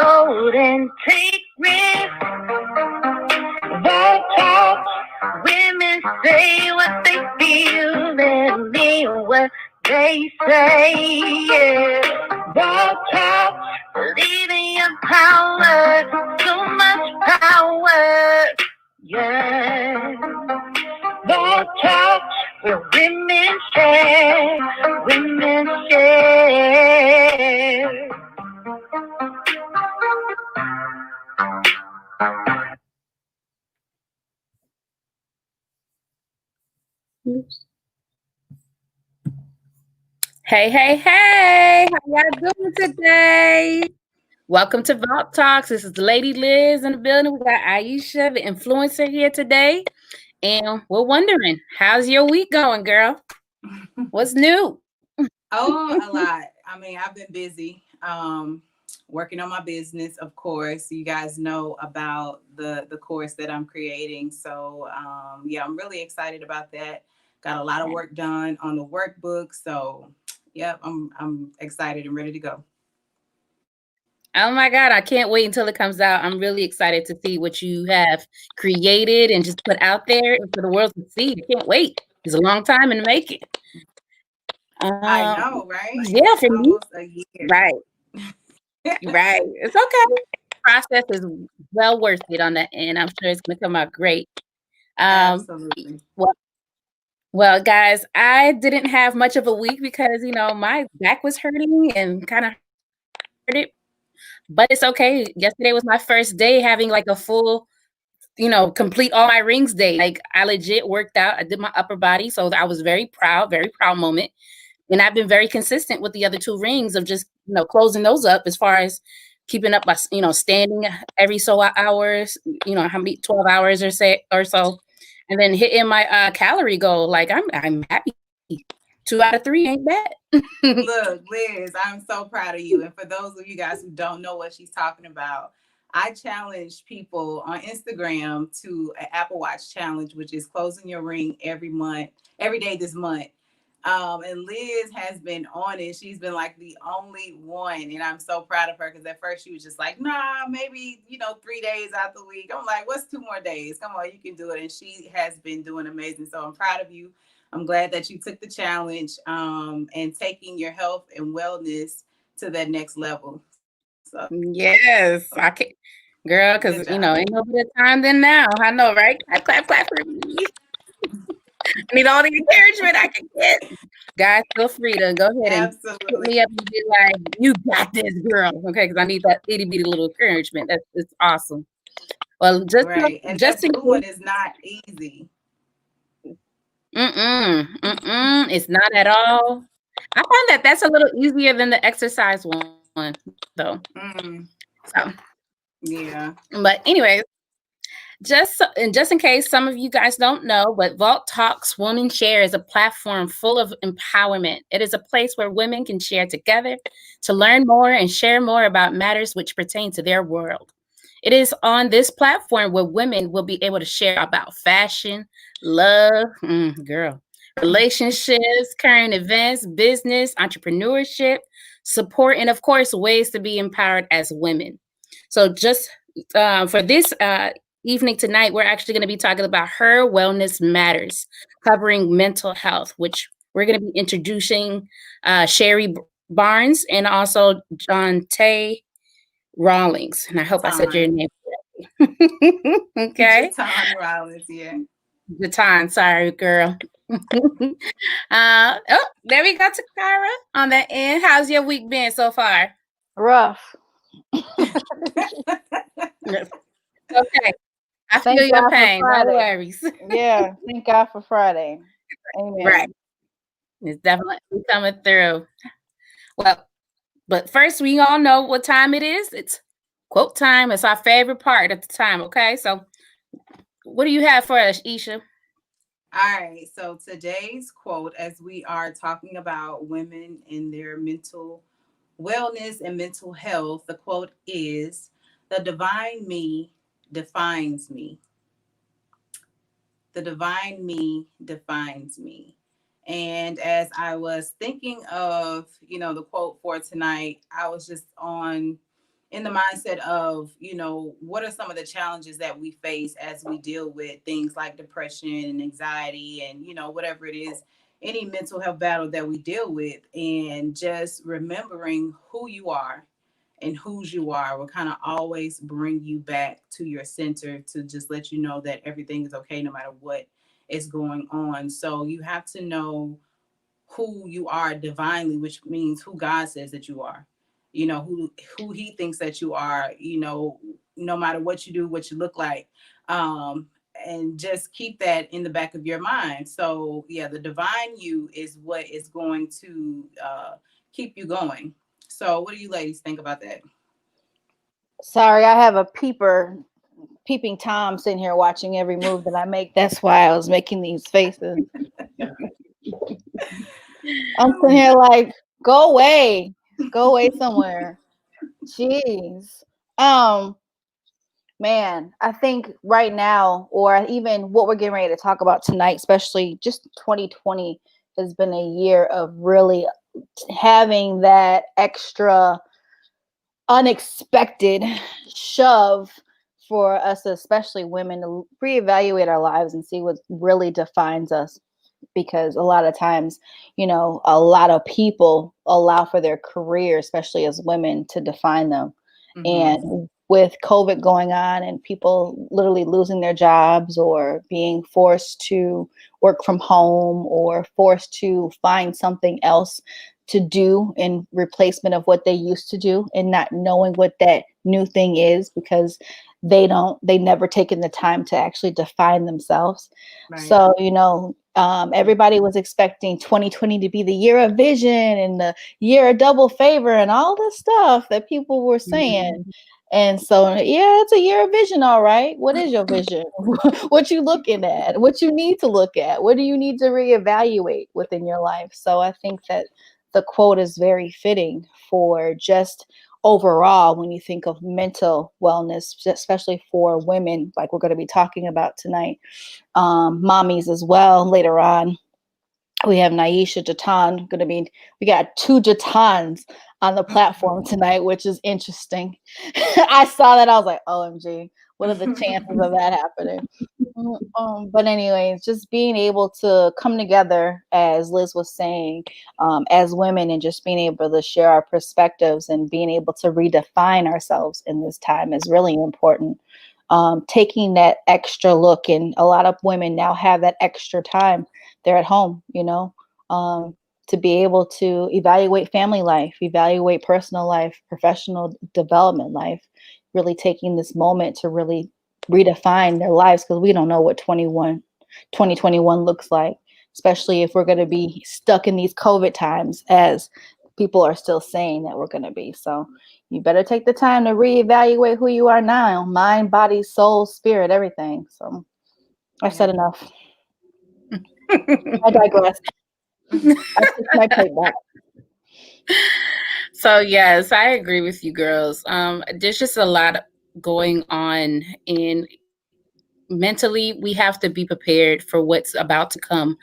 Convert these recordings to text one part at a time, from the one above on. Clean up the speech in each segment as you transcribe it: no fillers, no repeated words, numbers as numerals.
bold and take risks. Won't talk. Women say what they feel and mean what they say. Yeah. Won't talk. Believe in your power. So much power. Yeah. Won't talk. Where women share. Women share. Oops. Hey, hey, hey! How y'all doing today? Welcome to Vault Talks. This is Lady Liz in the building. We got Aisha, the influencer, here today. And we're wondering, how's your week going, girl? What's new? Oh, a lot. I mean, I've been busy working on my business, of course. You guys know about the course that I'm creating. So, yeah, I'm really excited about that. Got a lot of work done on the workbook. So, yep, I'm excited and ready to go. Oh my God, I can't wait until it comes out. I'm really excited to see what you have created and just put out there for the world to see. I can't wait. It's a long time in the making. I know, right? Yeah, for me. Almost a year. Right. Right. It's okay. The process is well worth it on that end. I'm sure it's going to come out great. Absolutely. Well, guys, I didn't have much of a week because, my back was hurting and kind of hurt it. But it's okay. Yesterday was my first day having like a full, complete all my rings day. Like I legit worked out. I did my upper body. So I was very proud moment. And I've been very consistent with the other two rings of just, closing those up as far as keeping up by, standing every so hours, how many 12 hours or so, and then hitting my calorie goal. Like I'm happy. 2 out of 3 ain't bad. Look, Liz, I'm so proud of you. And for those of you guys who don't know what she's talking about, I challenge people on Instagram to an Apple Watch challenge, which is closing your ring every day this month. And Liz has been on it. She's been like the only one. And I'm so proud of her because at first she was just like, nah, maybe, 3 days out the week. I'm like, what's 2 more days? Come on, you can do it. And she has been doing amazing. So I'm proud of you. I'm glad that you took the challenge and taking your health and wellness to that next level. So, Yes, I can, girl, because ain't no better time than now. I know, right? Clap, clap, clap for me. I need all the encouragement I can get. Guys, feel free to go ahead and hit me up and be like, "You got this, girl." Okay, because I need that itty bitty little encouragement. It's awesome. Well, just right, and just that in blue one is not easy. It's not at all. I find that's a little easier than the exercise one, though. So, yeah. But anyways, just in case some of you guys don't know, but Vault Talks Women Share is a platform full of empowerment. It is a place where women can share together to learn more and share more about matters which pertain to their world. It is on this platform where women will be able to share about fashion, love, girl, relationships, current events, business, entrepreneurship, support, and of course, ways to be empowered as women. So just for this evening tonight, we're actually going to be talking about Her Wellness Matters, covering mental health, which we're going to be introducing Sherry Barnes and also John Tay Rawlings. And I hope I said your name correctly. Okay. Jatan Rawlings, yeah. Jatan, sorry, girl. There we go, Takara on the end. How's your week been so far? Rough. Okay. I feel your pain. No worries. Yeah, thank God for Friday. Amen. Right. It's definitely coming through. Well, but first, we all know what time it is. It's quote time. It's our favorite part at the time. Okay. So, what do you have for us, Isha? All right. So, today's quote, as we are talking about women and their mental wellness and mental health, the quote is, "The divine me defines me. The divine me defines me." And as I was thinking of, the quote for tonight, I was just on in the mindset of, what are some of the challenges that we face as we deal with things like depression and anxiety and, whatever it is, any mental health battle that we deal with, and just remembering who you are and whose you are will kind of always bring you back to your center, to just let you know that everything is okay no matter what is going on. So you have to know who you are divinely, which means who God says that you are, who he thinks that you are, no matter what you do, what you look like. And just keep that in the back of your mind. So yeah, the divine you is what is going to keep you going. So what do you ladies think about that? Sorry, I have a peeping Tom sitting here watching every move that I make. That's why I was making these faces. I'm sitting here like, go away somewhere. Jeez. Man, I think right now, or even what we're getting ready to talk about tonight, especially just 2020 has been a year of really having that extra unexpected shove for us, especially women, to reevaluate our lives and see what really defines us. Because a lot of times, a lot of people allow for their career, especially as women, to define them. Mm-hmm. And with COVID going on and people literally losing their jobs or being forced to work from home or forced to find something else to do in replacement of what they used to do, and not knowing what that new thing is because they never taken the time to actually define themselves. Right. So, everybody was expecting 2020 to be the year of vision and the year of double favor and all this stuff that people were saying. Mm-hmm. And so, yeah, it's a year of vision. All right. What is your vision? What you looking at? What you need to look at? What do you need to reevaluate within your life? So I think that the quote is very fitting for just overall when you think of mental wellness, especially for women, like we're going to be talking about tonight, mommies as well later on. We have Naisha Jatan we got 2 Jatans on the platform tonight, which is interesting. I saw that. I was like, OMG, what are the chances of that happening? But anyways, just being able to come together, as Liz was saying, as women, and just being able to share our perspectives and being able to redefine ourselves in this time is really important. Taking that extra look, and a lot of women now have that extra time. They're at home, to be able to evaluate family life, evaluate personal life, professional development life, really taking this moment to really redefine their lives, because we don't know what 2021 looks like, especially if we're going to be stuck in these COVID times, as people are still saying that we're going to be. So you better take the time to reevaluate who you are now: mind, body, soul, spirit, everything. So I've said enough. I digress. I take my plate back. So yes, I agree with you girls. There's just a lot going on, and mentally we have to be prepared for what's about to come,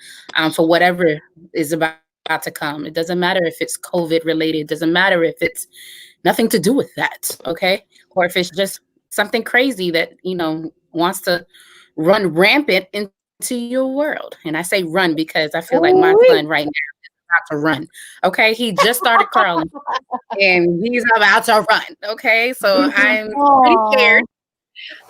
for whatever is about to come. It doesn't matter if it's COVID related. It doesn't matter if it's nothing to do with that, okay? Or if it's just something crazy that, wants to run rampant into your world. And I say run because I feel like my son right now is about to run, okay? He just started crawling and he's about to run, okay? So I'm pretty scared.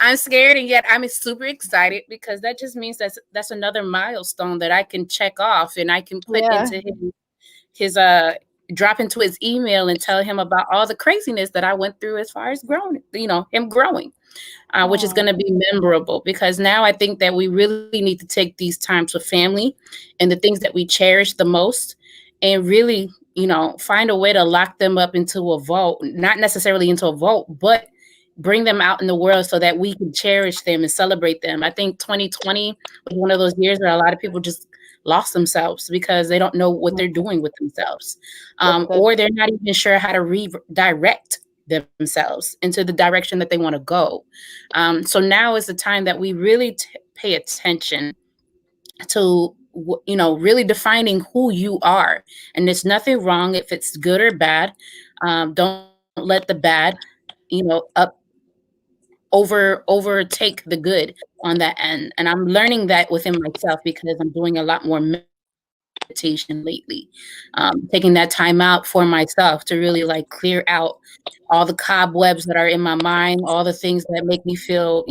I'm scared, and yet I'm super excited, because that just means that's another milestone that I can check off, and I can put into his drop into his email and tell him about all the craziness that I went through as far as growing, him growing, which is going to be memorable, because now I think that we really need to take these times with family and the things that we cherish the most, and really, find a way to lock them up into a vault, not necessarily into a vault, but bring them out in the world so that we can cherish them and celebrate them. I think 2020 was one of those years where a lot of people just lost themselves because they don't know what they're doing with themselves, or they're not even sure how to redirect themselves into the direction that they want to go. So now is the time that we really pay attention to, really defining who you are. And there's nothing wrong if it's good or bad. Don't let the bad overtake the good on that end. And I'm learning that within myself because I'm doing a lot more meditation lately, taking that time out for myself to really like clear out all the cobwebs that are in my mind, all the things that make me feel,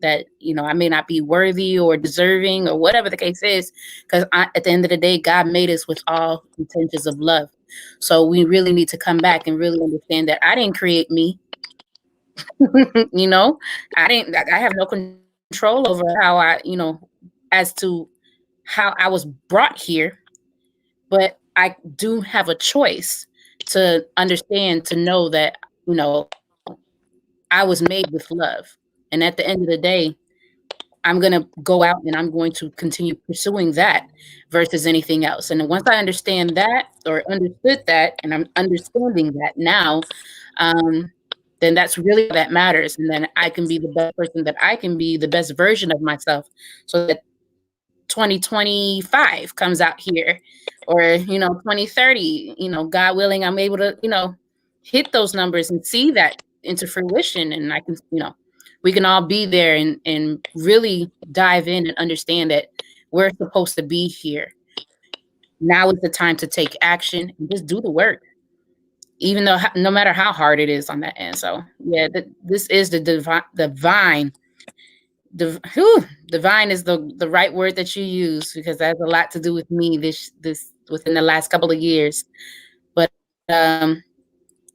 that, I may not be worthy or deserving or whatever the case is. Because at the end of the day, God made us with all intentions of love. So we really need to come back and really understand that I didn't create me. I have no control over how as to how I was brought here, but I do have a choice to understand, to know that, I was made with love. And at the end of the day, I'm going to go out and I'm going to continue pursuing that versus anything else. And once I understand that, or understood that, and I'm understanding that now, then that's really that matters. And then I can be the best person that I can be, the best version of myself, so that 2025 comes out here, or 2030, God willing, I'm able to hit those numbers and see that into fruition, and I can we can all be there and really dive in and understand that we're supposed to be here. Now is the time to take action and just do the work, even though no matter how hard it is on that end. So yeah, this is the divine. Divine is the right word that you use, because that has a lot to do with me this within the last couple of years. But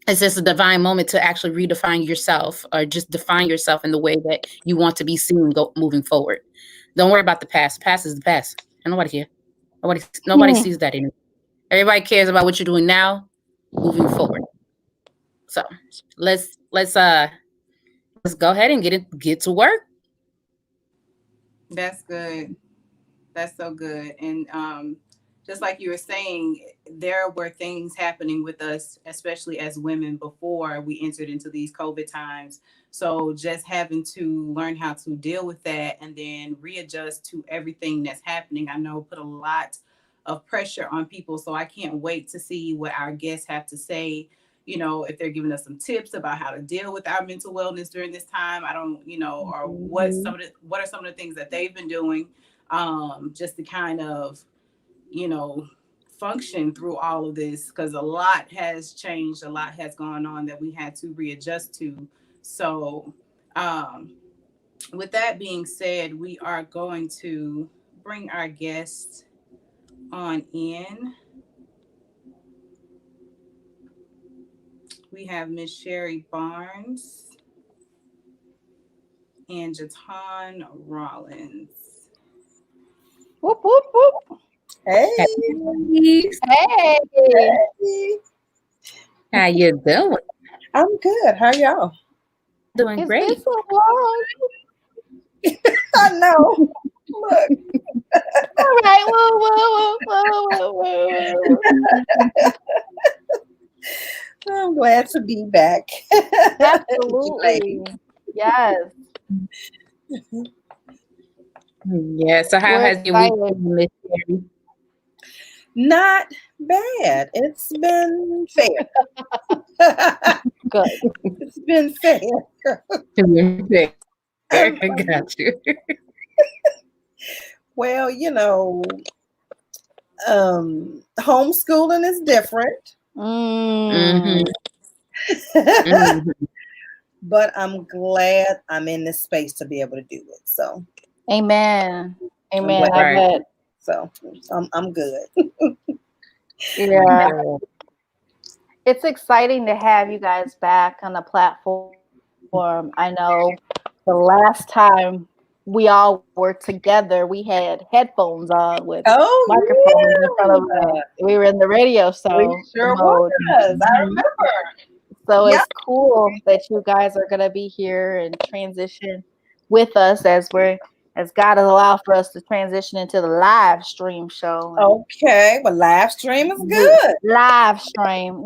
it's just a divine moment to actually redefine yourself, or just define yourself in the way that you want to be seen moving forward. Don't worry about the past. The past is the past. And nobody here. Nobody sees that anymore. Everybody cares about what you're doing now, moving forward. So let's go ahead and get to work. That's good. That's so good. And just like you were saying, there were things happening with us, especially as women, before we entered into these COVID times. So just having to learn how to deal with that and then readjust to everything that's happening, I know put a lot of pressure on people. So I can't wait to see what our guests have to say. If they're giving us some tips about how to deal with our mental wellness during this time. I don't, or what are some of the things that they've been doing, just to kind of, function through all of this, because a lot has changed, a lot has gone on that we had to readjust to. So with that being said, we are going to bring our guests on in. We have Miss Sherry Barnes and Jatan Rollins. Whoop, whoop, whoop. Hey. Hey. How you doing? I'm good. How y'all? Doing It's great. been so long. I know. Look. All right. Whoa. I'm glad to be back. Absolutely. Yes. Yeah. So how We're has your week excited. been, Miss Sherry? Not bad. It's been fair. Good. It's been fair. I got you. Well, homeschooling is different. Mm. Mhm. But I'm glad I'm in this space to be able to do it. So Amen. I Right. bet. So I'm good. Yeah. It's exciting to have you guys back on the platform. I know the last time we all were together, we had headphones on with microphones in front of us. We were in the radio show We sure mode. was. I remember. So Yeah. it's cool that you guys are going to be here and transition with us as God has allowed for us to transition into the live stream show. Okay, well, live stream is good. Live stream,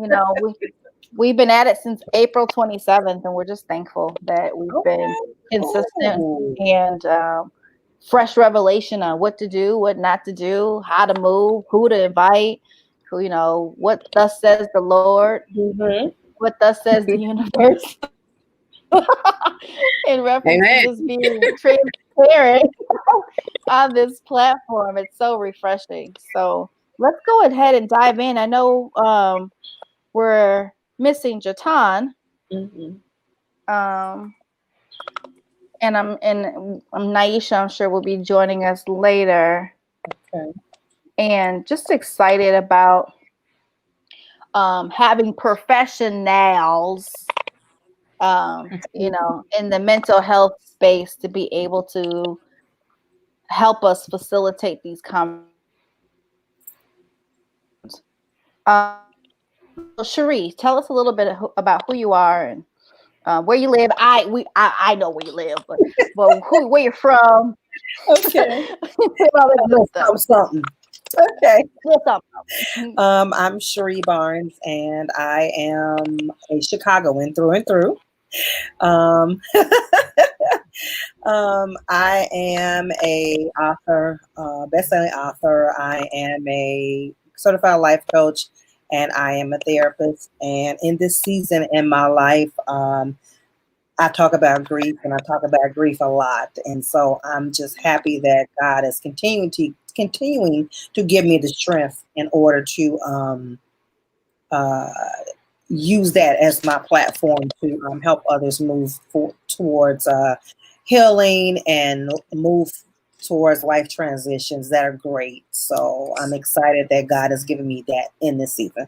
we've been at it since April 27th, and we're just thankful that we've been consistent and fresh revelation on what to do, what not to do, how to move, who to invite, what thus says the Lord, Mm-hmm. what thus says the universe. in reference Amen. to just being transparent on this platform. It's so refreshing. So let's go ahead and dive in. I know we're missing Jatan. Mhm. And Naisha, I'm sure, will be joining us later. Okay. And just excited about having professionals, in the mental health space to be able to help us facilitate these conversations. Cherie, tell us a little bit about who you are and where you live. I know where you live, but where you're from. Okay. All that good stuff. Something. Okay. Little something. I'm Cherie Barnes, and I am a Chicagoan through and through. I am a author, best-selling author. I am a certified life coach, and I am a therapist. And in this season in my life, I talk about grief, and I talk about grief a lot. And so I'm just happy that God is continuing to give me the strength in order to use that as my platform to help others move towards healing and move towards life transitions that are great. So I'm excited that God has given me that in this season.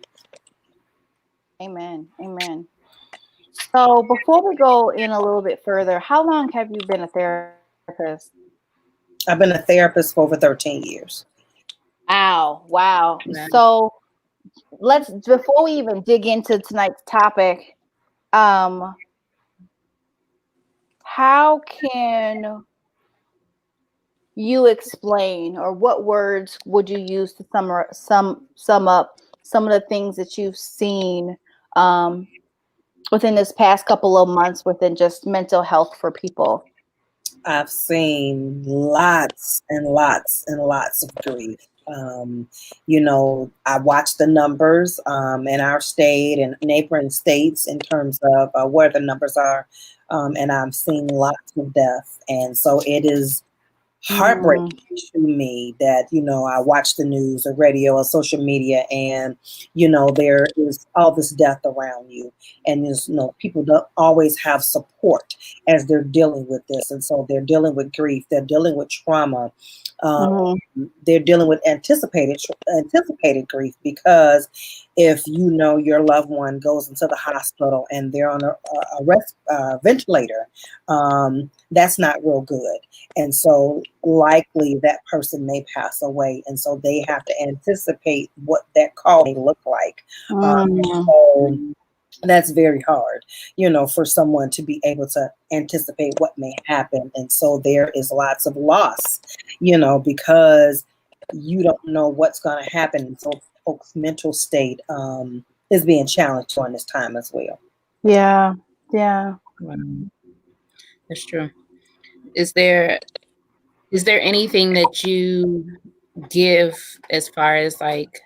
Amen. Amen. So before we go in a little bit further, how long have you been a therapist? I've been a therapist for over 13 years. Wow. Wow. So before we even dig into tonight's topic, how can you explain, or what words would you use to sum up some of the things that you've seen within this past couple of months within just mental health for people? I've seen lots and lots and lots of grief. I watch the numbers in our state and neighboring states in terms of where the numbers are, and I've seen lots of death. And so it is heartbreaking to me that, I watch the news or radio or social media, and, there is all this death around you. And people don't always have support as they're dealing with this. And so they're dealing with grief, they're dealing with trauma. They're dealing with anticipated grief, because if your loved one goes into the hospital and they're on a ventilator, that's not real good. And so likely that person may pass away. And so they have to anticipate what that call may look like. So that's very hard, for someone to be able to anticipate what may happen. And so there is lots of loss, because you don't know what's going to happen. And so folks' mental state is being challenged during this time as well. Yeah. Wow. That's true. Is there anything that you give as far as like,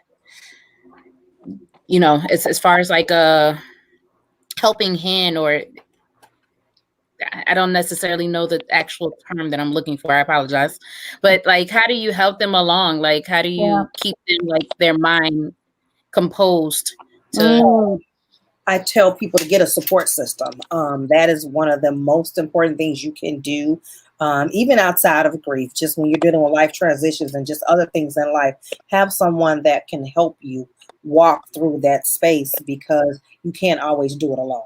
as far as like a helping hand, or I don't necessarily know the actual term that I'm looking for. I apologize. But like, how do you help them along? Like, how do you keep them, like, their mind composed to I tell people to get a support system. That is one of the most important things you can do, even outside of grief, just when you're dealing with life transitions and just other things in life. Have someone that can help you walk through that space, because you can't always do it alone.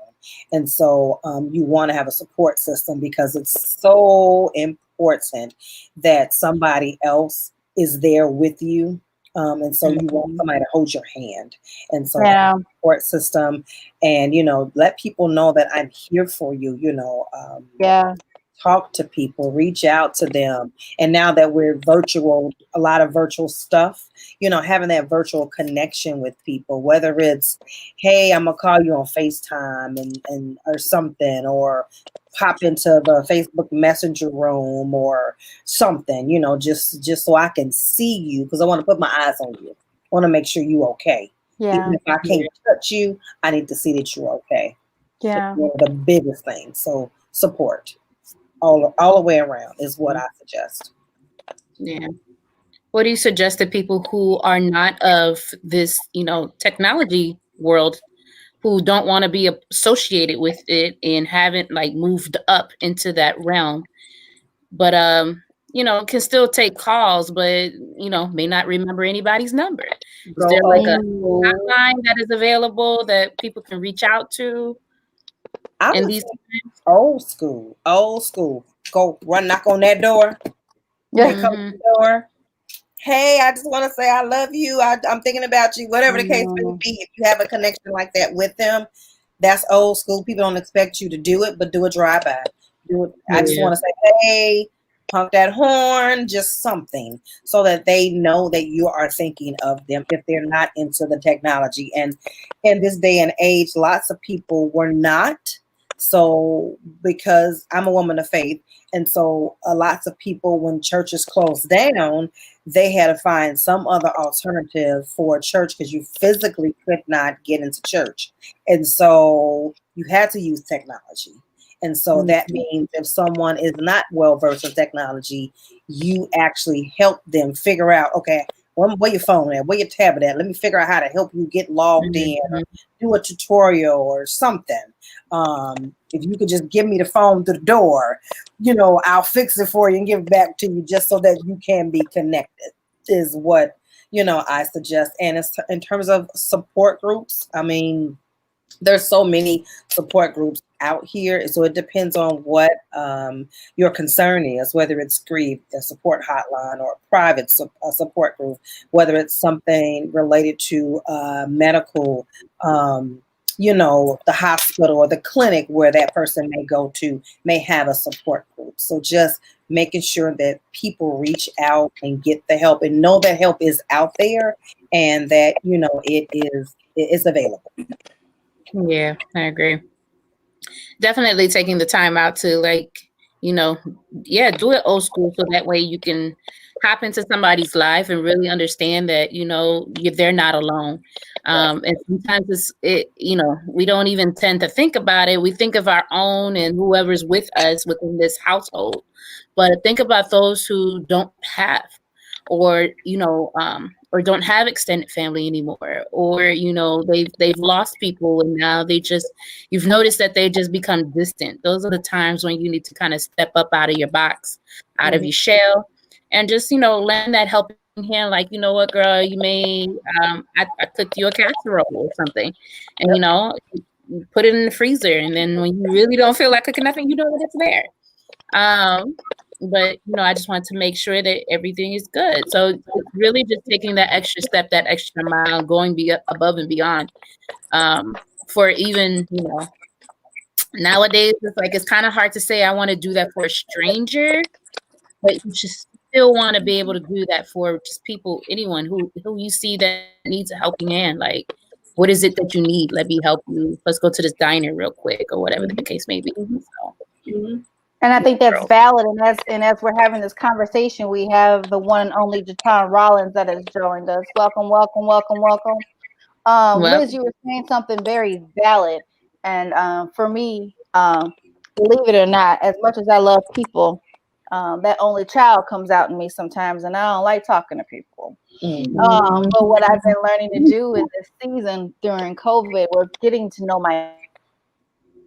And so you want to have a support system, because it's so important that somebody else is there with you. And so you want somebody to hold your hand. And so support system, and, let people know that I'm here for you, talk to people, reach out to them. And now that we're virtual, a lot of virtual stuff, having that virtual connection with people, whether it's, hey, I'm gonna call you on FaceTime and or something, or pop into the Facebook Messenger room or something, just so I can see you, because I want to put my eyes on you. I want to make sure you're okay. Yeah. Even if I can't touch you, I need to see that you're okay. Yeah. One of the biggest things. So support all the way around is what I suggest. Yeah. What do you suggest to people who are not of this, technology world, who don't want to be associated with it and haven't like moved up into that realm, but can still take calls, but may not remember anybody's number? Is there like a hotline that is available that people can reach out to? I in would these say old school. Go run, knock on that door. Yeah. They come to the door. Hey, I just want to say I love you. I'm thinking about you. Whatever the case may be, if you have a connection like that with them, that's old school. People don't expect you to do it, but do a drive-by. Do it. I just want to say, hey, honk that horn, just something, so that they know that you are thinking of them if they're not into the technology. And in this day and age, lots of people were not. So because I'm a woman of faith, and so lots of people, when churches closed down, they had to find some other alternative for church because you physically could not get into church. And so you had to use technology. And so that means if someone is not well versed in technology, you actually help them figure out, okay, where your phone at, where your tablet at? Let me figure out how to help you get logged in, or do a tutorial or something. If you could just give me the phone to the door, I'll fix it for you and give it back to you just so that you can be connected, is what, I suggest. And in terms of support groups, I mean, there's so many support groups out here. So it depends on what your concern is, whether it's grief, a support hotline, or a private support group, whether it's something related to medical, the hospital or the clinic where that person may go to may have a support group. So just making sure that people reach out and get the help and know that help is out there and that, it is available. Yeah, I agree. Definitely taking the time out to do it old school, so that way you can hop into somebody's life and really understand that, they're not alone. And sometimes we don't even tend to think about it. We think of our own and whoever's with us within this household, but think about those who don't have, or don't have extended family anymore, or they've lost people, and now you've noticed that they just become distant. Those are the times when you need to kind of step up out of your box, out of your shell, and just lend that helping hand. Like, you know what, girl, you may I cooked you a casserole or something, and you put it in the freezer, and then when you really don't feel like cooking nothing, you know that it's there. But I just want to make sure that everything is good. So it's really just taking that extra step, that extra mile, going above and beyond. For even nowadays, it's kind of hard to say I want to do that for a stranger, but you just still want to be able to do that for just people, anyone who you see that needs a helping hand. Like, what is it that you need? Let me help you. Let's go to this diner real quick, or whatever the case may be. So. And I think that's valid. And as we're having this conversation, we have the one and only Jatan Rollins that has joined us. Welcome, welcome, welcome, welcome. Liz, you were saying something very valid. And for me, believe it or not, as much as I love people, that only child comes out in me sometimes, and I don't like talking to people. But what I've been learning to do in this season during COVID was getting to know my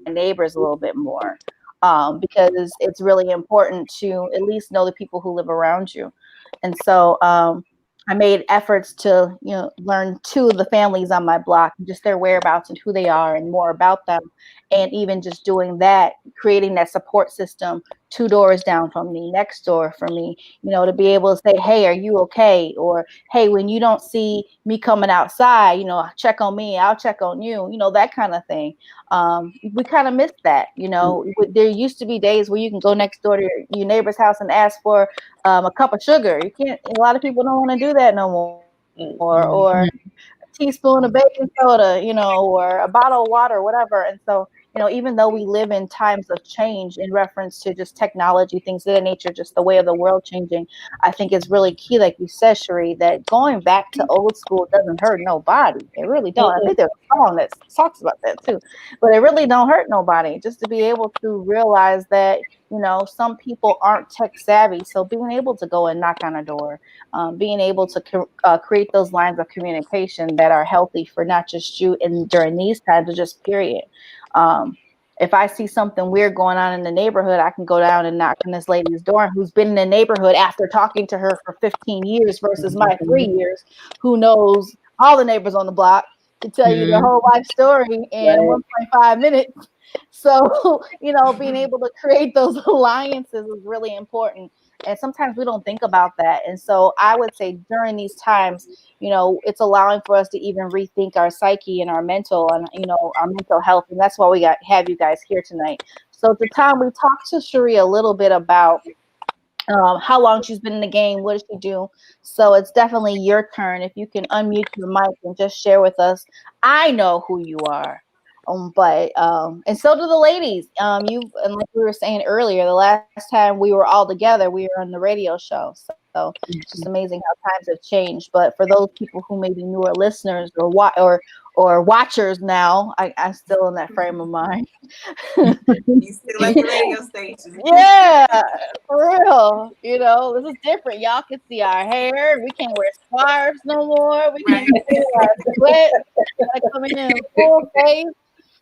neighbors a little bit more. Because it's really important to at least know the people who live around you. And so I made efforts to, learn two of the families on my block, just their whereabouts and who they are and more about them. And even just doing that, creating that support system 2 doors down from me, next door from me, to be able to say, hey, are you okay? Or, hey, when you don't see me coming outside, check on me, I'll check on you, that kind of thing. We kind of missed that, There used to be days where you can go next door to your neighbor's house and ask for a cup of sugar. You can't. A lot of people don't want to do that no more. Or a teaspoon of baking soda, or a bottle of water, whatever. And so, even though we live in times of change in reference to just technology, things of that nature, just the way of the world changing, I think it's really key, like you said, Cherie, that going back to old school doesn't hurt nobody. It really don't. I think there's a song that talks about that too, but it really don't hurt nobody. Just to be able to realize that, some people aren't tech savvy. So being able to go and knock on a door, being able to create those lines of communication that are healthy for not just you and during these times, but just period. If I see something weird going on in the neighborhood, I can go down and knock on this lady's door who's been in the neighborhood after talking to her for 15 years versus my 3 years, who knows all the neighbors on the block to tell you their whole life story in 1.5 minutes. So, being able to create those alliances is really important. And sometimes we don't think about that. And so I would say during these times, it's allowing for us to even rethink our psyche and our mental and, our mental health. And that's why we have you guys here tonight. So at the time we talked to Cherie a little bit about how long she's been in the game, what does she do? So it's definitely your turn. If you can unmute your mic and just share with us. I know who you are. But and so do the ladies. And like we were saying earlier, the last time we were all together, we were on the radio show. So it's just amazing how times have changed. But for those people who may be newer listeners or watchers now, I'm still in that frame of mind. You still at the radio station. Yeah, for real. This is different. Y'all can see our hair. We can't wear scarves no more. We can't wear our sweat. Coming in full face.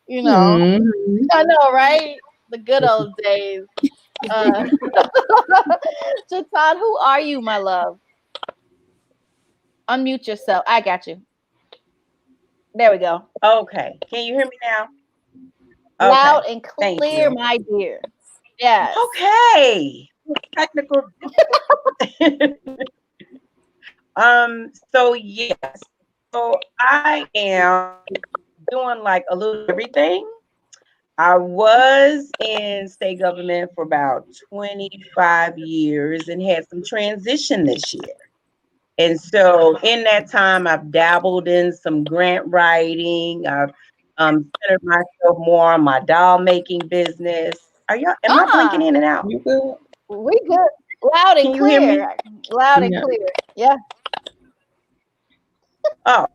I know, right? The good old days. Jatan, who are you, my love? Unmute yourself. I got you. There we go. Okay. Can you hear me now? Loud and clear, my dear. Yes. Okay. Technical. So yes. So I am doing like a little everything. I was in state government for about 25 years and had some transition this year. And so in that time, I've dabbled in some grant writing. I've centered myself more on my doll making business. Am I blinking in and out? You good? We good. Loud and Can you clear. hear me? Loud and clear. Yeah. Oh.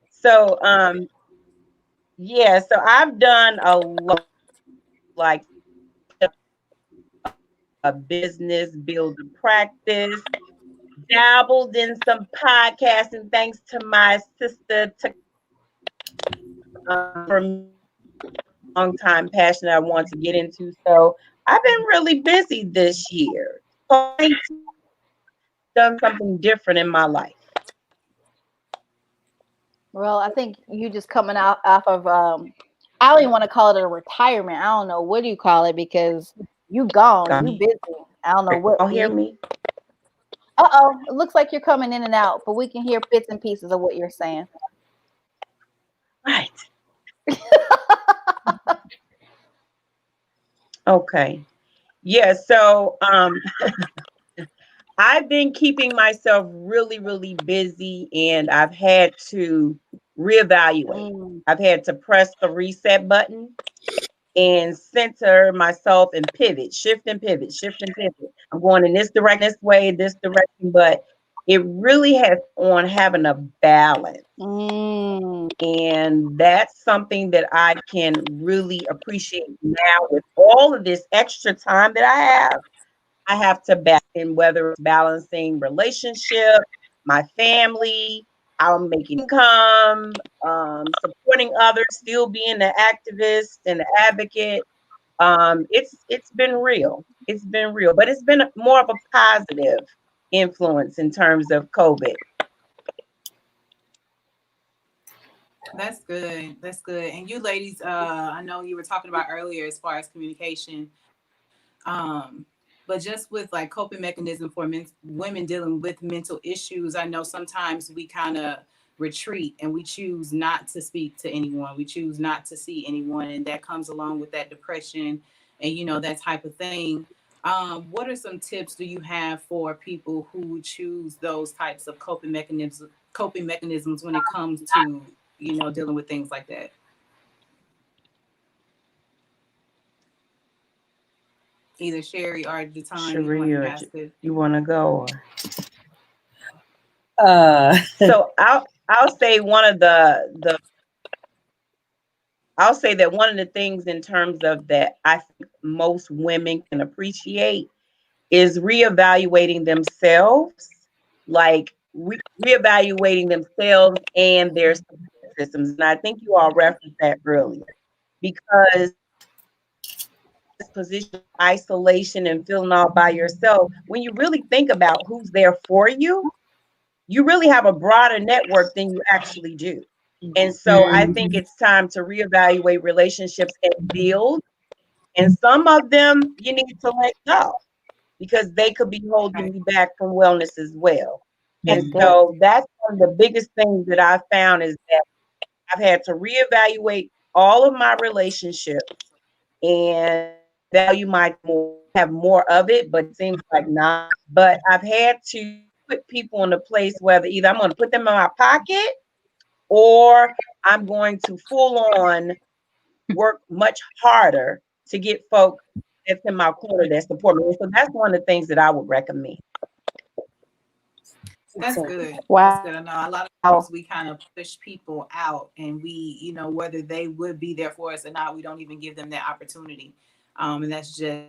So so I've done a lot, like a business, build a practice, dabbled in some podcasting thanks to my sister for a long time passion I want to get into. So I've been really busy this year. I've done something different in my life. Well, I think you just coming off of I don't even want to call it a retirement. I don't know. What do you call it? Because you gone, you busy. I don't know what. Don't hear me. It looks like you're coming in and out, but we can hear bits and pieces of what you're saying. Right. Okay. Yeah, so I've been keeping myself really, really busy, and I've had to reevaluate. I've had to press the reset button and center myself and pivot, shift and pivot. I'm going in this direction, this way, this direction, but it really has on having a balance. And that's something that I can really appreciate now with all of this extra time that I have. I have to balance, in whether it's balancing relationship, my family, how I'm making income, supporting others, still being an activist and an advocate. It's been real. It's been real, but it's been more of a positive influence in terms of COVID. That's good. That's good. And you ladies, I know you were talking about earlier as far as communication. But just with like coping mechanism for women dealing with mental issues, I know sometimes we kind of retreat and we choose not to speak to anyone. We choose not to see anyone. And that comes along with that depression and, that type of thing. What are some tips do you have for people who choose those types of coping mechanisms when it comes to, dealing with things like that? Either Sherry or Jatan, Sharia, it. you want to go? So I'll say I'll say that one of the things in terms of that I think most women can appreciate is reevaluating themselves, like reevaluating themselves and their support systems. And I think you all referenced that earlier, because this position of isolation and feeling all by yourself, when you really think about who's there for you, you really have a broader network than you actually do. And so I think it's time to reevaluate relationships and build. And some of them you need to let go because they could be holding you back from wellness as well. That's And good. so that's one of the biggest things that I've found is that I've had to reevaluate all of my relationships and value my more, have more of it, but it seems like not. But I've had to put people in a place where either I'm going to put them in my pocket or I'm going to full on work much harder to get folk that's in my corner that support me. So that's one of the things that I would recommend. That's good. Wow. That's good. I know a lot of times we kind of push people out, and we, whether they would be there for us or not, we don't even give them that opportunity. And that's just,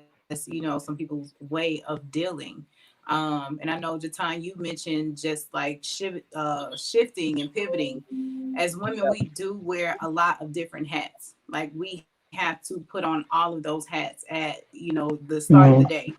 some people's way of dealing. And I know, Jatan, you mentioned just like shifting and pivoting. As women, we do wear a lot of different hats. Like we have to put on all of those hats at, the start of the day.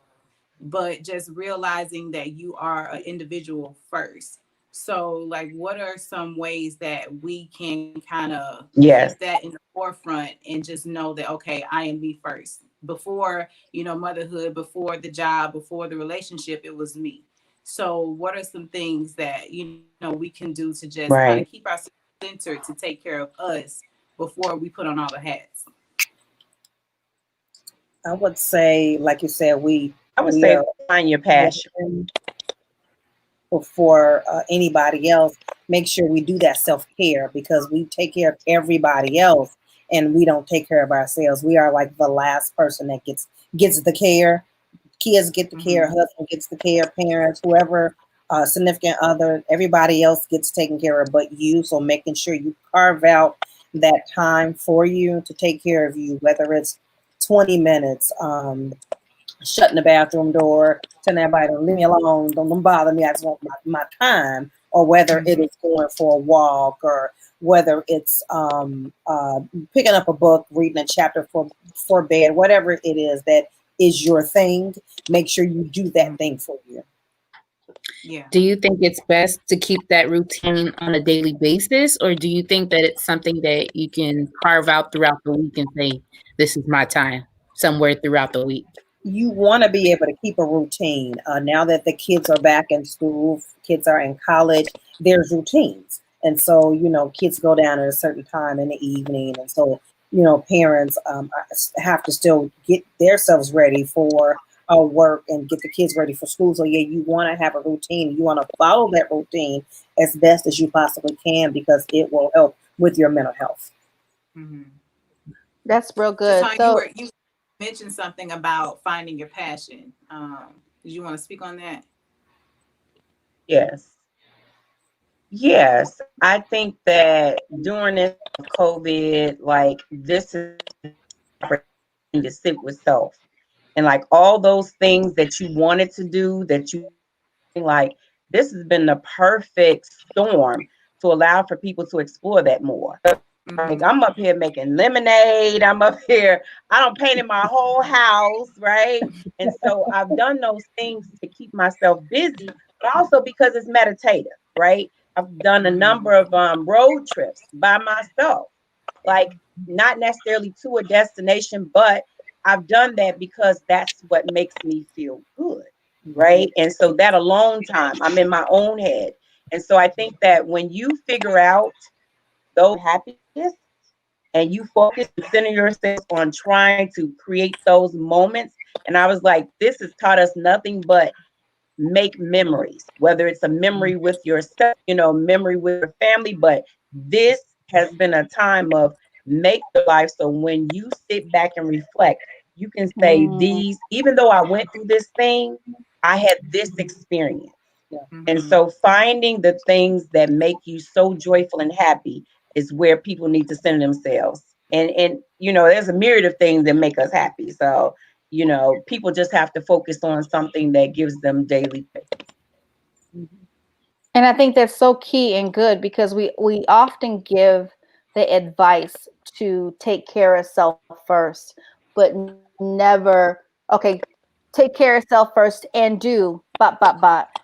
But just realizing that you are an individual first. So, like, what are some ways that we can kind of keep that in the forefront and just know that, okay, I am me first? Before, motherhood, before the job, before the relationship, it was me. So, what are some things that, we can do to just kind of keep ourselves centered to take care of us before we put on all the hats? I would say, like you said, find your passion before anybody else. Make sure we do that self-care, because we take care of everybody else and we don't take care of ourselves. We are like the last person that gets the care. Kids get the care, husband gets the care, parents, whoever, significant other, everybody else gets taken care of but you. So making sure you carve out that time for you to take care of you, whether it's 20 minutes, shutting the bathroom door, telling everybody to leave me alone, don't bother me, I just want my time, or whether it is going for a walk, or whether it's picking up a book, reading a chapter for bed, whatever it is that is your thing, make sure you do that thing for you. Yeah. Do you think it's best to keep that routine on a daily basis, or do you think that it's something that you can carve out throughout the week and say, this is my time somewhere throughout the week? You want to be able to keep a routine. Now that the kids are back in school, kids are in college, there's routines. And so, kids go down at a certain time in the evening. And so, parents have to still get themselves ready for work and get the kids ready for school. So yeah, you want to have a routine. You want to follow that routine as best as you possibly can, because it will help with your mental health. Mm-hmm. That's real good. Jatan, So you mentioned something about finding your passion. Did you want to speak on that? Yes, I think that during this COVID, like this is to sit with self, and like all those things that you wanted to do, that you like, this has been the perfect storm to allow for people to explore that more. Like I'm up here making lemonade. I'm up here, I don't painted my whole house, right? And so I've done those things to keep myself busy, but also because it's meditative, right? I've done a number of road trips by myself, like not necessarily to a destination, but I've done that because that's what makes me feel good, right? And so that alone time, I'm in my own head. And so I think that when you figure out those happiness and you focus and center yourself on trying to create those moments, and I was like, this has taught us nothing but make memories, whether it's a memory with yourself, memory with your family, but this has been a time of make the life. So when you sit back and reflect, you can say Mm. these, even though I went through this thing, I had this experience. And so finding the things that make you so joyful and happy is where people need to center themselves. And you know, there's a myriad of things that make us happy. So, you know, people just have to focus on something that gives them daily joy. And I think that's so key and good because we often give the advice to take care of self first, but never, okay, take care of self first and do but.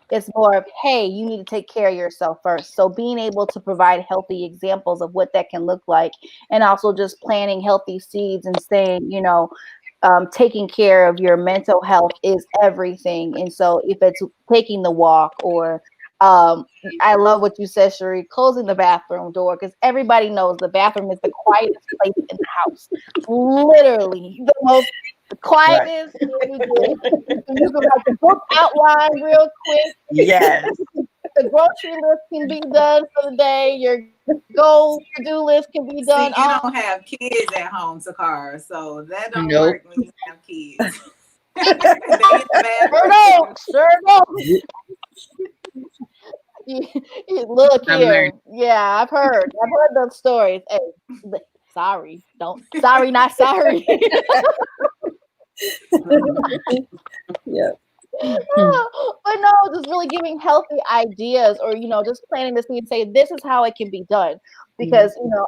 It's more of, hey, you need to take care of yourself first. So being able to provide healthy examples of what that can look like, and also just planting healthy seeds and saying, you know, taking care of your mental health is everything. And so if it's taking the walk or I love what you said, Cherie, closing the bathroom door, because everybody knows the bathroom is the quietest place in the house. Literally, the most quietest. Right. You can write the book outline real quick. Yes. The grocery list can be done for the day. Your goal to-do list can be done. See, you don't have kids at home, Sakara, so that don't Nope. work when you have kids. Sure don't. Look here. Yeah, I've heard those stories. Hey, sorry, not sorry. Yeah. But no, just really giving healthy ideas, or you know, just planting the seed and say this is how it can be done. Because you know,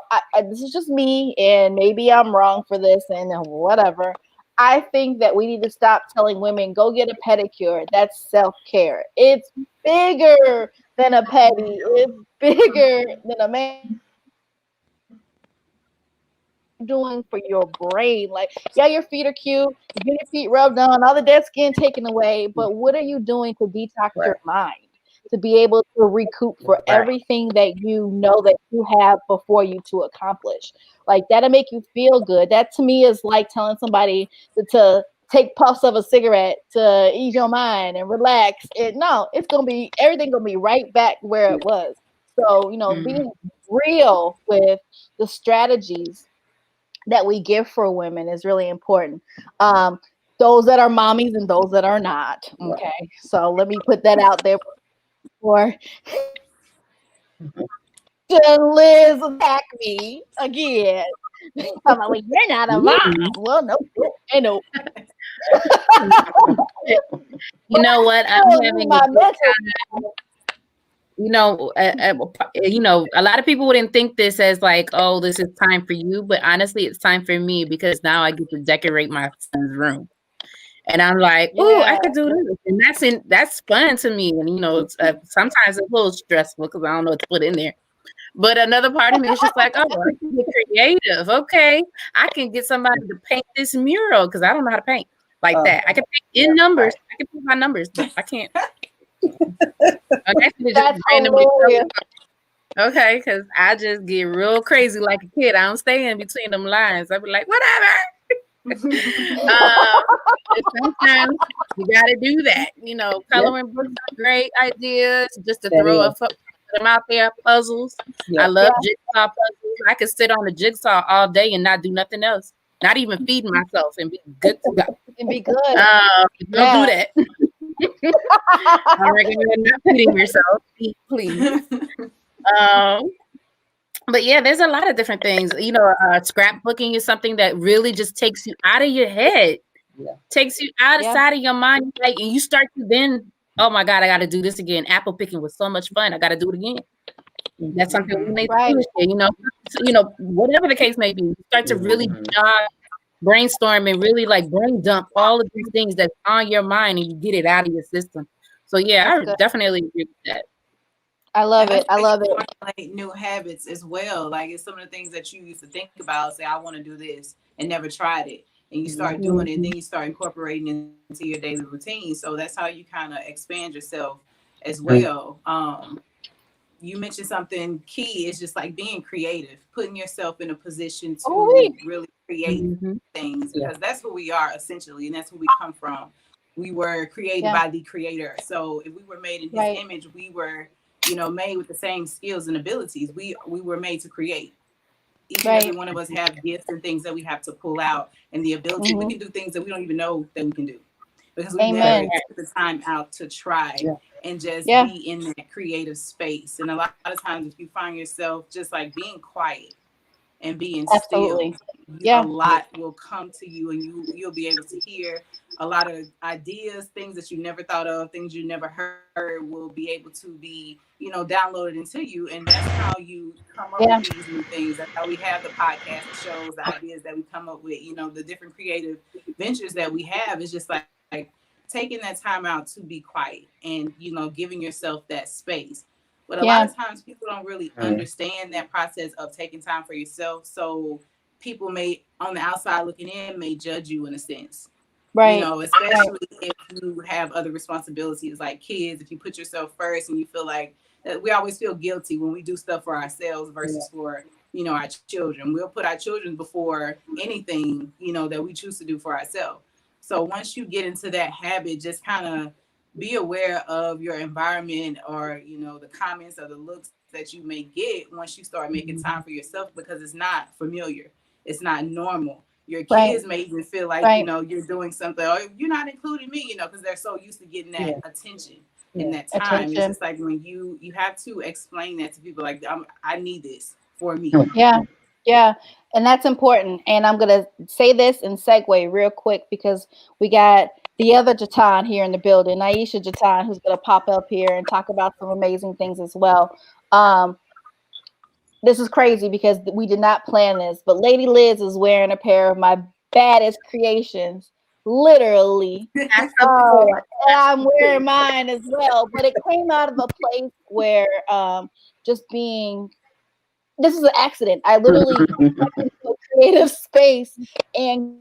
this is just me, and maybe I'm wrong for this, and whatever. I think that we need to stop telling women go get a pedicure. That's self-care. It's bigger than a pedi. It's bigger than a man doing for your brain. Like, yeah, your feet are cute, you get your feet rubbed on, all the dead skin taken away, but what are you doing to detox your mind, to be able to recoup for everything that you know that you have before you to accomplish? Like, that'll make you feel good. That to me is like telling somebody to take puffs of a cigarette to ease your mind and relax. No, it's gonna be, everything gonna be right back where it was. So, you know, being real with the strategies that we give for women is really important. Those that are mommies and those that are not. Okay, so let me put that out there for Liz attack me again. I'm like, you're not a mom. Well, no, and no. You know what? I'm having you know, a lot of people wouldn't think this as like, oh, this is time for you, but honestly, it's time for me because now I get to decorate my son's room, and I'm like, oh, I could do this, and that's fun to me. And you know, it's, sometimes it's a little stressful because I don't know what to put in there. But another part of me is just like, oh, I can get creative. Okay, I can get somebody to paint this mural because I don't know how to paint like that. I can paint in numbers. I can paint my numbers, but I can't. That's okay, because I just get real crazy like a kid. I don't stay in between them lines. I be like, whatever. Sometimes you got to do that. You know, coloring books are great ideas just to throw them out there. Puzzles. I love jigsaw puzzles. I could sit on the jigsaw all day and not do nothing else. Not even feed myself and be good to go. And be good. Don't do that. I recommend not feeding yourself, please. But yeah, there's a lot of different things. You know, scrapbooking is something that really just takes you out of your head, takes you outside of your mind, like, and you start to then, oh my God, I got to do this again. Apple picking was so much fun. I got to do it again. That's something we need to do. You know, whatever the case may be, you start to really brainstorm and really like brain dump all of these things that's on your mind and you get it out of your system. So yeah, I definitely agree with that. I love it. I love it. Like new habits as well. Like it's some of the things that you used to think about, say, I want to do this and never tried it. And you start doing it, and then you start incorporating it into your daily routine. So that's how you kind of expand yourself as well. You mentioned something key is just like being creative, putting yourself in a position to really create things, because that's who we are essentially, and that's who we come from. We were created by the creator. So if we were made in his image, we were, you know, made with the same skills and abilities. We were made to create. Each and Right. every one of us have gifts and things that we have to pull out, and the ability we Mhm. can do things that we don't even know that we can do because we never Amen. took the time out to try Yeah. and just Yeah. be in that creative space. And a lot of times, if you find yourself just like being quiet and being Absolutely. still, a Yeah. lot will come to you, and you'll be able to hear a lot of ideas, things that you never thought of, things you never heard will be able to be, downloaded into you. And that's how you come up Yeah. with these new things. That's how we have the podcast, the shows, the ideas that we come up with, the different creative ventures that we have. Is just like taking that time out to be quiet and, giving yourself that space. But a lot Yeah. of times people don't really understand that process of taking time for yourself. So people may, on the outside looking in, may judge you in a sense. Right. Especially if you have other responsibilities like kids. If you put yourself first and you feel like we always feel guilty when we do stuff for ourselves versus for, our children. We'll put our children before anything, that we choose to do for ourselves. So once you get into that habit, just kind of be aware of your environment or, the comments or the looks that you may get once you start making time for yourself, because it's not familiar. It's not normal. Your Right. kids may even feel like, Right. you're doing something, or you're not including me, because they're so used to getting that attention and that time. It's Attention. just like when you have to explain that to people, like, I need this for me. Yeah. Yeah. And that's important. And I'm going to say this and segue real quick because we got the other Jatan here in the building, Naisha Jatan, who's going to pop up here and talk about some amazing things as well. This is crazy because we did not plan this, but Lady Liz is wearing a pair of my baddest creations, literally. That's And I'm wearing mine as well. But it came out of a place where just being, this is an accident. I literally stepped into a creative space and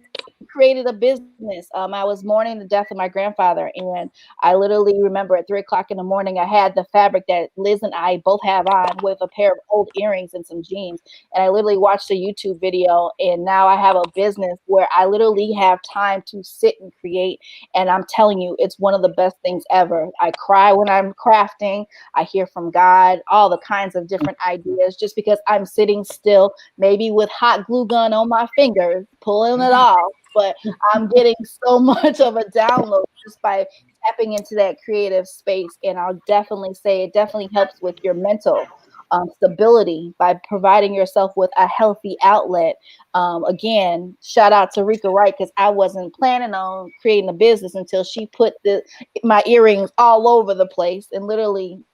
created a business. I was mourning the death of my grandfather, and I literally remember at 3:00 in the morning, I had the fabric that Liz and I both have on with a pair of old earrings and some jeans. And I literally watched a YouTube video, and now I have a business where I literally have time to sit and create. And I'm telling you, it's one of the best things ever. I cry when I'm crafting. I hear from God, all the kinds of different ideas, just because I'm sitting still, maybe with hot glue gun on my fingers, pulling it off. But I'm getting so much of a download just by tapping into that creative space. And I'll definitely say it definitely helps with your mental stability by providing yourself with a healthy outlet. Again, shout out to Rika Wright, because I wasn't planning on creating a business until she put my earrings all over the place. And literally,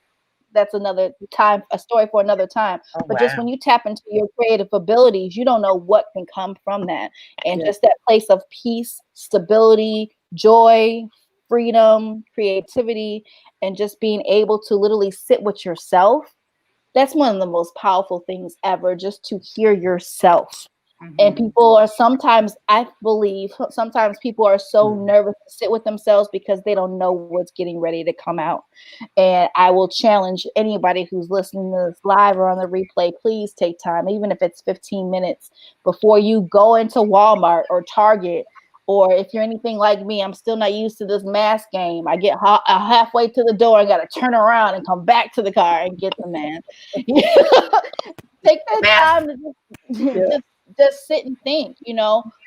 that's another time, a story for another time. But just when you tap into your creative abilities, you don't know what can come from that. And just that place of peace, stability, joy, freedom, creativity, and just being able to literally sit with yourself. That's one of the most powerful things ever, just to hear yourself. And people are sometimes, I believe, sometimes people are so nervous to sit with themselves because they don't know what's getting ready to come out. And I will challenge anybody who's listening to this live or on the replay, please take time, even if it's 15 minutes before you go into Walmart or Target. Or if you're anything like me, I'm still not used to this mask game. I get halfway to the door, I got to turn around and come back to the car and get the mask. Take that time to just sit and think,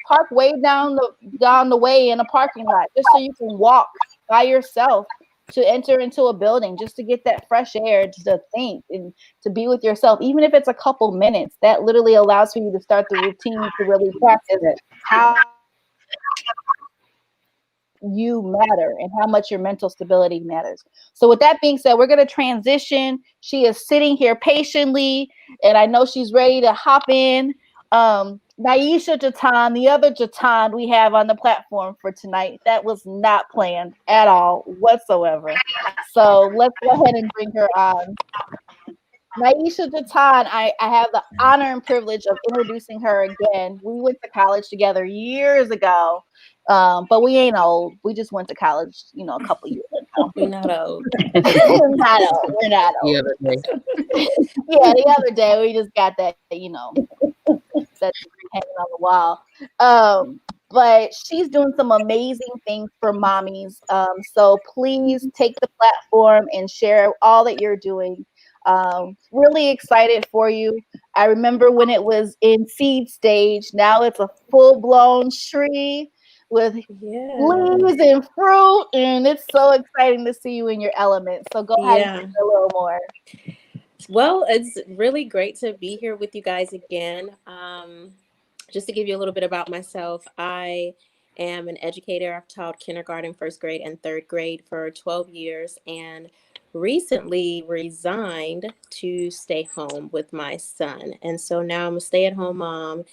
park way down the way in a parking lot, just so you can walk by yourself to enter into a building, just to get that fresh air, to think and to be with yourself, even if it's a couple minutes. That literally allows for you to start the routine to really practice it. How you matter and how much your mental stability matters. So with that being said, we're going to transition. She is sitting here patiently, and I know she's ready to hop in. Naisha Jatan, the other Jatan we have on the platform for tonight, that was not planned at all whatsoever. So let's go ahead and bring her on. Naisha Jatan, I have the honor and privilege of introducing her again. We went to college together years ago, but we ain't old. We just went to college, a couple years ago. We're not old. We're not old. We're not old. The other day. Yeah, the other day we just got that, that degree hanging on the wall. But she's doing some amazing things for mommies. So please take the platform and share all that you're doing. Really excited for you. I remember when it was in seed stage. Now it's a full-blown tree with Yeah. leaves and fruit, and it's so exciting to see you in your element. So go ahead and Yeah. share a little more. Well, it's really great to be here with you guys again. Just to give you a little bit about myself, I am an educator. I've taught kindergarten, first grade, and third grade for 12 years, and recently resigned to stay home with my son. And so now I'm a stay-at-home mom,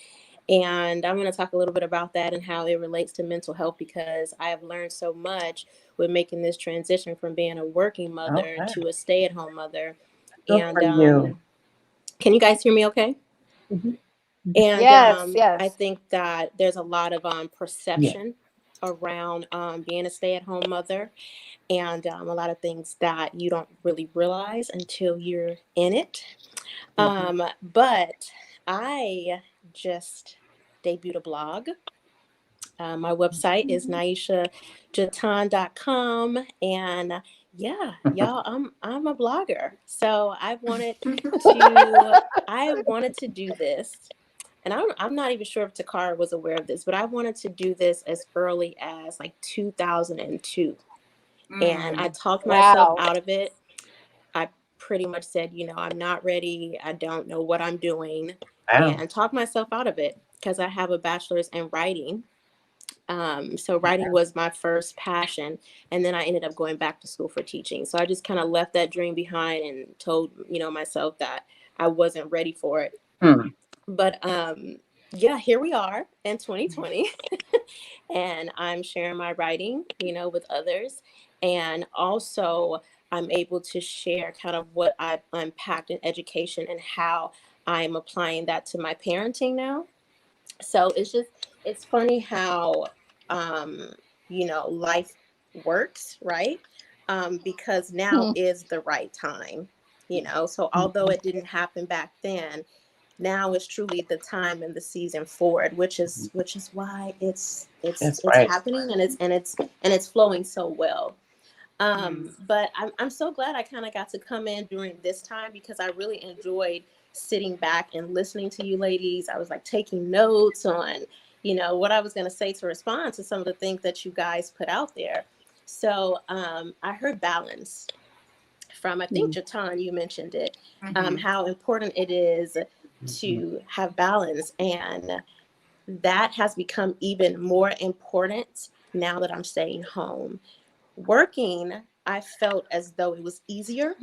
and I'm going to talk a little bit about that and how it relates to mental health, because I have learned so much with making this transition from being a working mother Okay. to a stay-at-home mother. Good And for you. can you guys hear me okay? Mhm. And Yes, I yes. think that there's a lot of perception around being a stay-at-home mother, and a lot of things that you don't really realize until you're in it. But I just debuted a blog. My website is naishajatan.com, and yeah, y'all, I'm a blogger. So I wanted to do this, and I'm not even sure if Takara was aware of this, but I wanted to do this as early as like 2002, and I talked myself Wow. out of it. I pretty much said, I'm not ready. I don't know what I'm doing, Wow. and talked myself out of it because I have a bachelor's in writing. So writing was my first passion, and then I ended up going back to school for teaching. So I just kind of left that dream behind and told, myself that I wasn't ready for it. But yeah, here we are in 2020, and I'm sharing my writing, with others, and also I'm able to share kind of what I've unpacked in education and how I'm applying that to my parenting now. So it's funny how um life works, right? Because now is the right time, so although it didn't happen back then, now is truly the time and the season for it, which is why That's it's right. happening, and it's flowing so well. But I'm so glad I kind of got to come in during this time, because I really enjoyed sitting back and listening to you ladies. I was like taking notes on, what I was going to say to respond to some of the things that you guys put out there. So I heard balance from, I think, Jatan, you mentioned it, how important it is to have balance. And that has become even more important now that I'm staying home. Working, I felt as though it was easier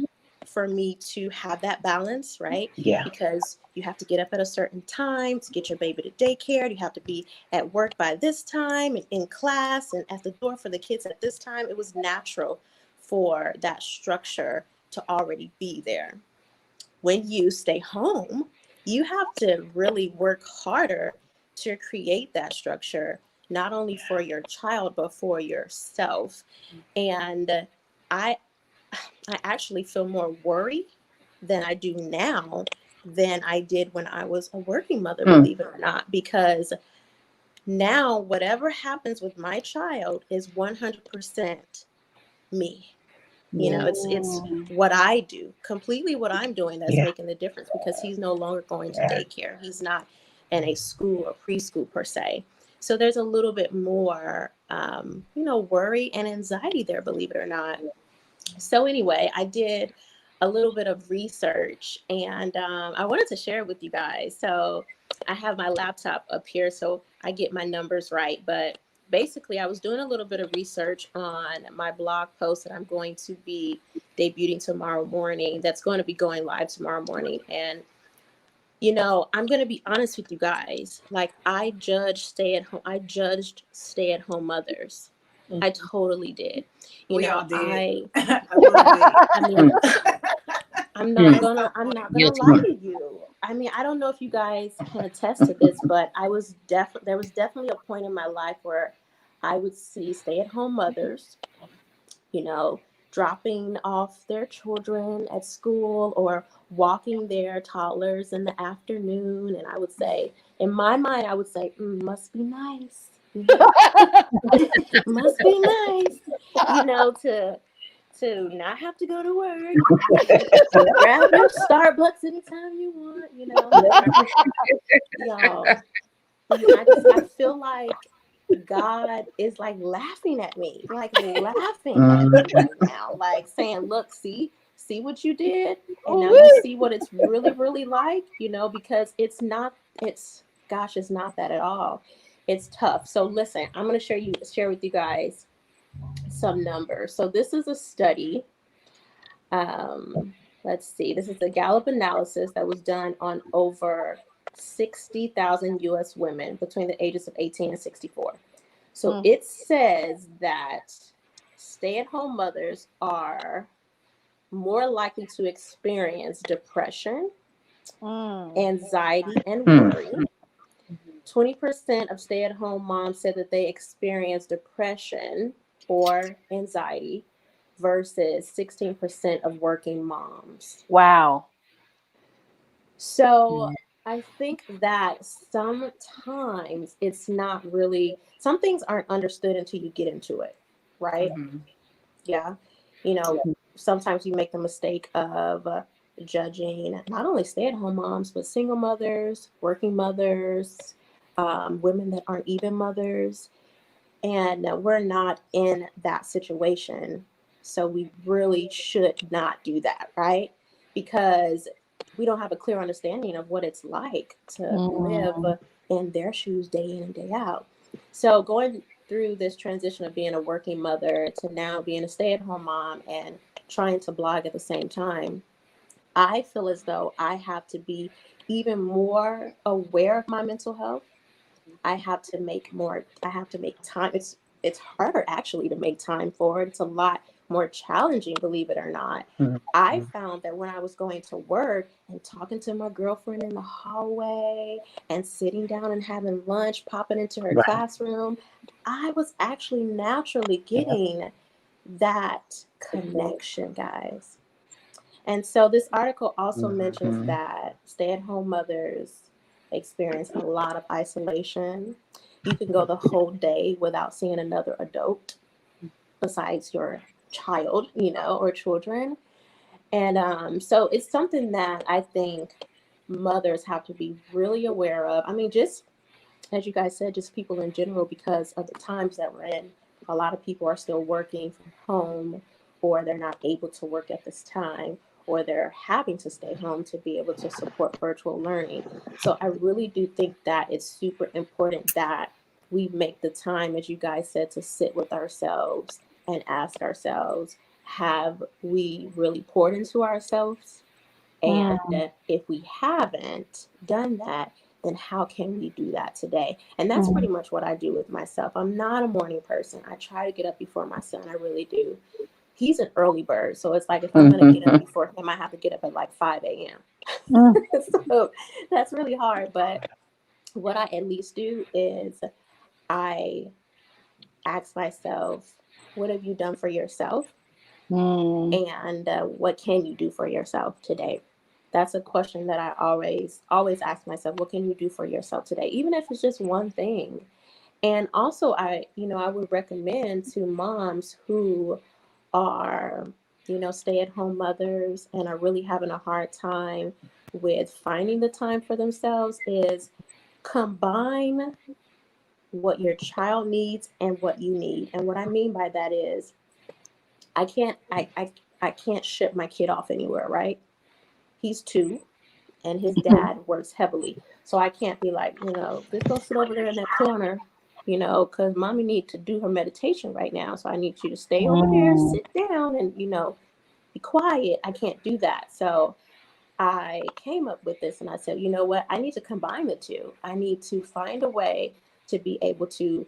for me to have that balance, right? Yeah. Because you have to get up at a certain time to get your baby to daycare. You have to be at work by this time and in class and at the door for the kids at this time. It was natural for that structure to already be there. When you stay home, you have to really work harder to create that structure, not only for your child, but for yourself. And I I actually feel more worried than I do now than I did when I was a working mother, believe it or not, because now whatever happens with my child is 100% me. It's what I do, completely what I'm doing that's Yeah. making the difference, because he's no longer going to Yeah. daycare. He's not in a school or preschool per se. So there's a little bit more, worry and anxiety there, believe it or not. So anyway, I did a little bit of research, and I wanted to share it with you guys. So I have my laptop up here so I get my numbers right. But basically, I was doing a little bit of research on my blog post that I'm going to be debuting tomorrow morning. That's going to be going live tomorrow morning. And I'm going to be honest with you guys. Like, I judged stay-at-home mothers. I totally did. We all did. I mean, I'm not gonna Guilty. lie to you. I mean, I don't know if you guys can attest to this, but there was definitely a point in my life where I would see stay-at-home mothers, dropping off their children at school or walking their toddlers in the afternoon, and I would say, in my mind, I would say, must be nice. Must be nice, to not have to go to work, grab your Starbucks anytime you want, you know. Y'all, I feel like God is like laughing at me, like laughing at me right now, like saying, look, see what you did, and now you see what it's really, really like, you know, because it's not that at all. It's tough. So listen, I'm going to share with you guys some numbers. So this is a study. Let's see. This is the Gallup analysis that was done on over 60,000 U.S. women between the ages of 18 and 64. So it says that stay-at-home mothers are more likely to experience depression, anxiety, and worry. 20% of stay-at-home moms said that they experience depression or anxiety versus 16% of working moms. Wow. So I think that sometimes it's not really, some things aren't understood until you get into it, right? Yeah. You know, sometimes you make the mistake of judging not only stay-at-home moms, but single mothers, working mothers, women that aren't even mothers. And we're not in that situation. So we really should not do that, right? Because we don't have a clear understanding of what it's like to live in their shoes day in and day out. So going through this transition of being a working mother to now being a stay-at-home mom and trying to blog at the same time, I feel as though I have to be even more aware of my mental health. I have to make time. It's harder actually to make time for it. It's a lot more challenging, believe it or not. I found that when I was going to work and talking to my girlfriend in the hallway and sitting down and having lunch, popping into her classroom, I was actually naturally getting that connection, guys. And so this article also mentions that stay-at-home mothers experience a lot of isolation. You can go the whole day without seeing another adult besides your child, you know, or children. And so it's something that I think mothers have to be really aware of. I mean, just as you guys said, just people in general, because of the times that we're in. A lot of people are still working from home, or they're not able to work at this time, or they're having to stay home to be able to support virtual learning. So I really do think that it's super important that we make the time, as you guys said, to sit with ourselves and ask ourselves, have we really poured into ourselves? And if we haven't done that, then how can we do that today? And that's pretty much what I do with myself. I'm not a morning person. I try to get up before my son. I really do. He's an early bird. So it's like if I'm going to get up before him, I have to get up at like 5 a.m. So that's really hard. But what I at least do is I ask myself, what have you done for yourself? And what can you do for yourself today? That's a question that I always ask myself. What can you do for yourself today? Even if it's just one thing. And also I would recommend to moms who are, stay-at-home mothers and are really having a hard time with finding the time for themselves is combine what your child needs and what you need. And what I mean by that is I can't ship my kid off anywhere, right? He's 2 and his dad works heavily. So I can't be like, just go sit over there in that corner, because mommy needs to do her meditation right now. So I need you to stay over there, sit down and, be quiet. I can't do that. So I came up with this and I said, you know what? I need to combine the two. I need to find a way to be able to,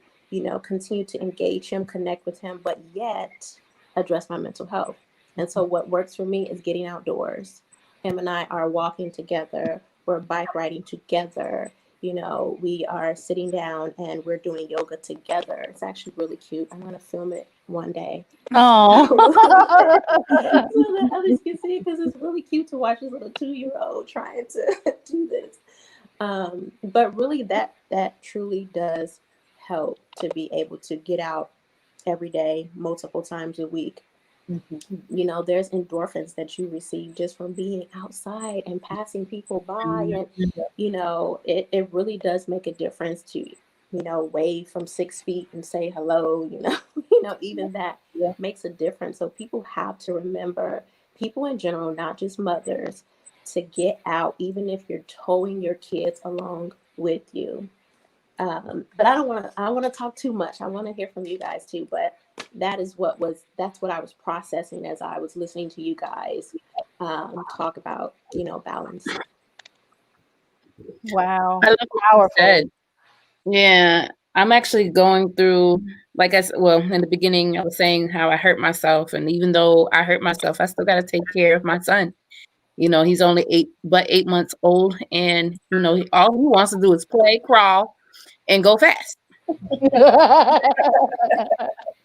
continue to engage him, connect with him, but yet address my mental health. And so what works for me is getting outdoors. Him and I are walking together. We're bike riding together. We are sitting down and we're doing yoga together. It's actually really cute. I'm going to film it one day. Oh. So that others can see, because it's really cute to watch this little 2-year-old trying to do this. But really that truly does help to be able to get out every day, multiple times a week, You know, there's endorphins that you receive just from being outside and passing people by. And, you know, it really does make a difference to, you know, wave from 6 feet and say hello, you know, you know, even that Yeah. makes a difference. So people have to remember, people in general, not just mothers, to get out, even if you're towing your kids along with you. But I don't want to talk too much. I want to hear from you guys too. But that's what I was processing as I was listening to you guys talk about, you know, balance. Wow. I love what you Powerful. said. Yeah, I'm actually going through, like I said, well, in the beginning, I was saying how I hurt myself. And even though I hurt myself, I still got to take care of my son. You know, he's only 8 months old. And, you know, all he wants to do is play, crawl, and go fast.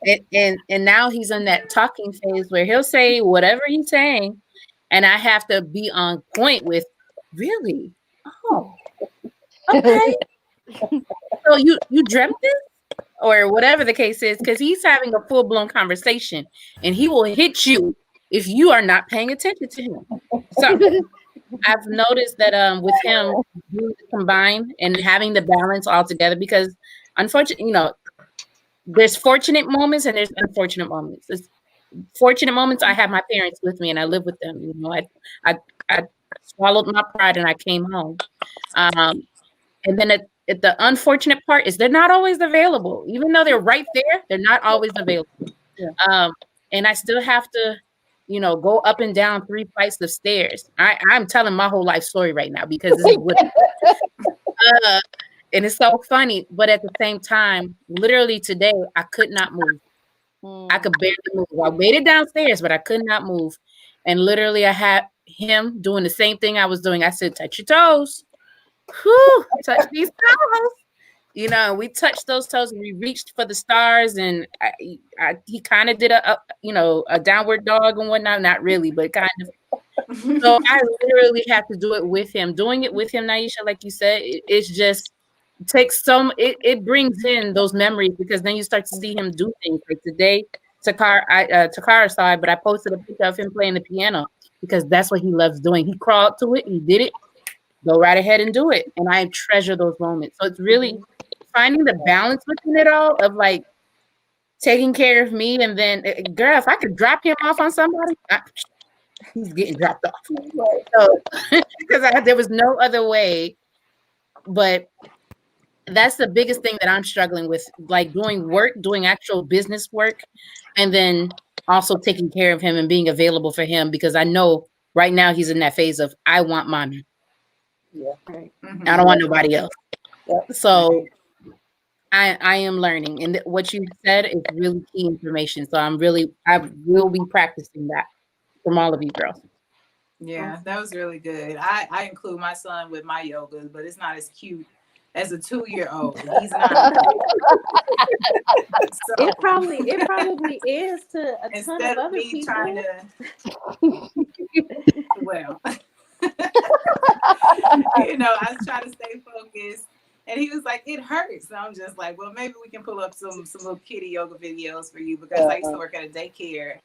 And now he's in that talking phase where he'll say whatever he's saying, and I have to be on point with, really? Oh, okay. So you dreamt this? Or whatever the case is, because he's having a full-blown conversation, and he will hit you if you are not paying attention to him. So I've noticed that with him combined and having the balance all together, because unfortunately, you know, there's fortunate moments and there's unfortunate moments. There's fortunate moments, I have my parents with me and I live with them. You know, I swallowed my pride and I came home. And then the unfortunate part is they're not always available. Even though they're right there, they're not always available. Yeah. And I still have to, you know, go up and down 3 flights of stairs. I'm telling my whole life story right now because this is what and it's so funny, but at the same time, literally today, I could not move. I could barely move. I waited downstairs, but I could not move. And literally, I had him doing the same thing I was doing. I said, touch your toes. Whew, touch these toes. You know, we touched those toes and we reached for the stars. And he kind of did a downward dog and whatnot. Not really, but kind of. So I literally have to do it with him. Doing it with him, Naisha, like you said, it's just takes it brings in those memories because then you start to see him do things. Like today, Takara saw it, but I posted a picture of him playing the piano because that's what he loves doing. He crawled to it, he did it. Go right ahead and do it. And I treasure those moments. So it's really finding the balance within it all of like taking care of me. And then, girl, if I could drop him off on somebody, he's getting dropped off. So, because there was no other way. But that's the biggest thing that I'm struggling with, like doing actual business work, and then also taking care of him and being available for him because I know right now he's in that phase of I want mommy. Yeah. I don't want nobody else. Yeah. So I am learning, and what you said is really key information. So I will be practicing that from all of you girls. Yeah, that was really good. I include my son with my yoga, but it's not as cute as a 2-year-old. He's not. So, It probably is to a ton instead of of other me people. trying to, well, you know, I was trying to stay focused, and he was like, "It hurts." And I'm just like, "Well, maybe we can pull up some little kitty yoga videos for you," because I used to work at a daycare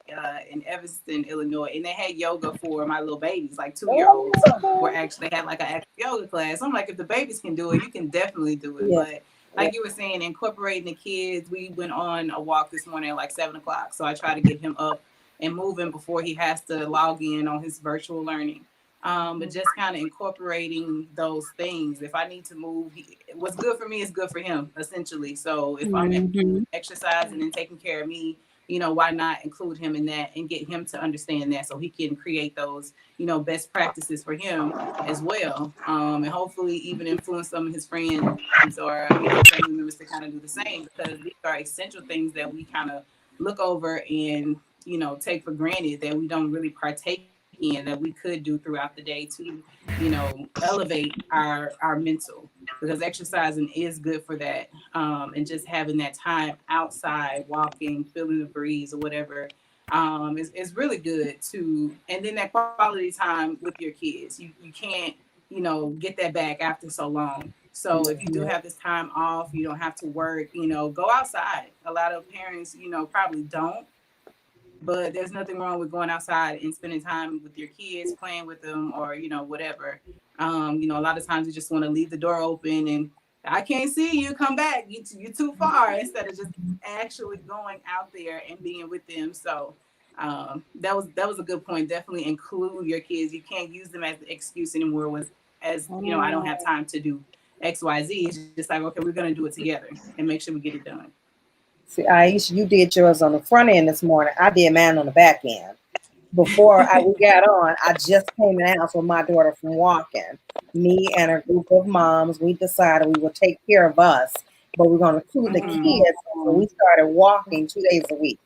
in Evanston, Illinois, and they had yoga for my little babies, like 2-year-olds, where actually had like an actual yoga class. I'm like, if the babies can do it, you can definitely do it. Yeah. But like you were saying, incorporating the kids, we went on a walk this morning at like 7:00. So I try to get him up and moving before he has to log in on his virtual learning. But just kind of incorporating those things. If I need to move, what's good for me is good for him, essentially. So if I'm exercising and taking care of me, you know, why not include him in that and get him to understand that so he can create those, you know, best practices for him as well. And hopefully even influence some of his friends or, you know, family members to kind of do the same, because these are essential things that we kind of look over and, you know, take for granted that we don't really partake in, that we could do throughout the day to, you know, elevate our mental, because exercising is good for that. And just having that time outside, walking, feeling the breeze or whatever, is really good too. And then that quality time with your kids, you can't, you know, get that back after so long. So if you do have this time off, you don't have to work, you know, go outside. A lot of parents, you know, probably don't. but there's nothing wrong with going outside and spending time with your kids, playing with them, or whatever. A lot of times you just want to leave the door open and I can't see you, come back, you're too far, instead of just actually going out there and being with them. So that was a good point. Definitely include your kids. You can't use them as the excuse anymore I don't have time to do XYZ. It's just like, okay, we're gonna do it together and make sure we get it done. See, Aisha, you did yours on the front end this morning. I did mine on the back end. Before we got on, I just came in the house with my daughter from walking. Me and a group of moms, we decided we would take care of us, but we're going to include the kids. So we started walking 2 days a week.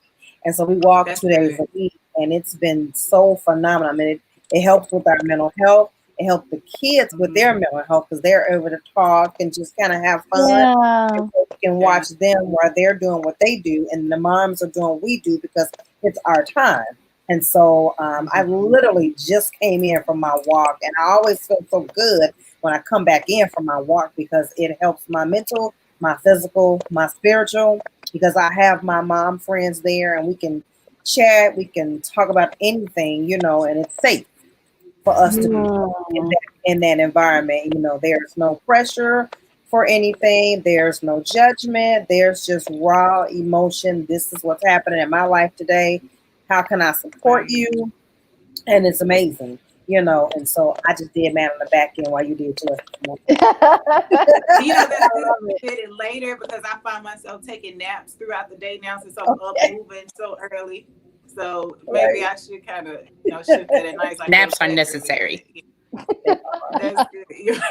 And so we walk That's 2 days a week, and it's been so phenomenal. I mean, it helps with our mental health. It helps the kids with their mental health because they're able to talk and just kind of have fun. Yeah. And so we can watch them while they're doing what they do, and the moms are doing what we do because it's our time. And so I literally just came in from my walk, and I always feel so good when I come back in from my walk because it helps my mental, my physical, my spiritual, because I have my mom friends there and we can chat, we can talk about anything, and it's safe for us to be in that environment. There's no pressure for anything. There's no judgment. There's just raw emotion. This is what's happening in my life today. How can I support you? And it's amazing, and so I just did man on the back end while you did yours. That's good to fit it later because I find myself taking naps throughout the day now since I'm up moving so early. So maybe I should kind of shift it at night. Like Naps are necessary. That's good.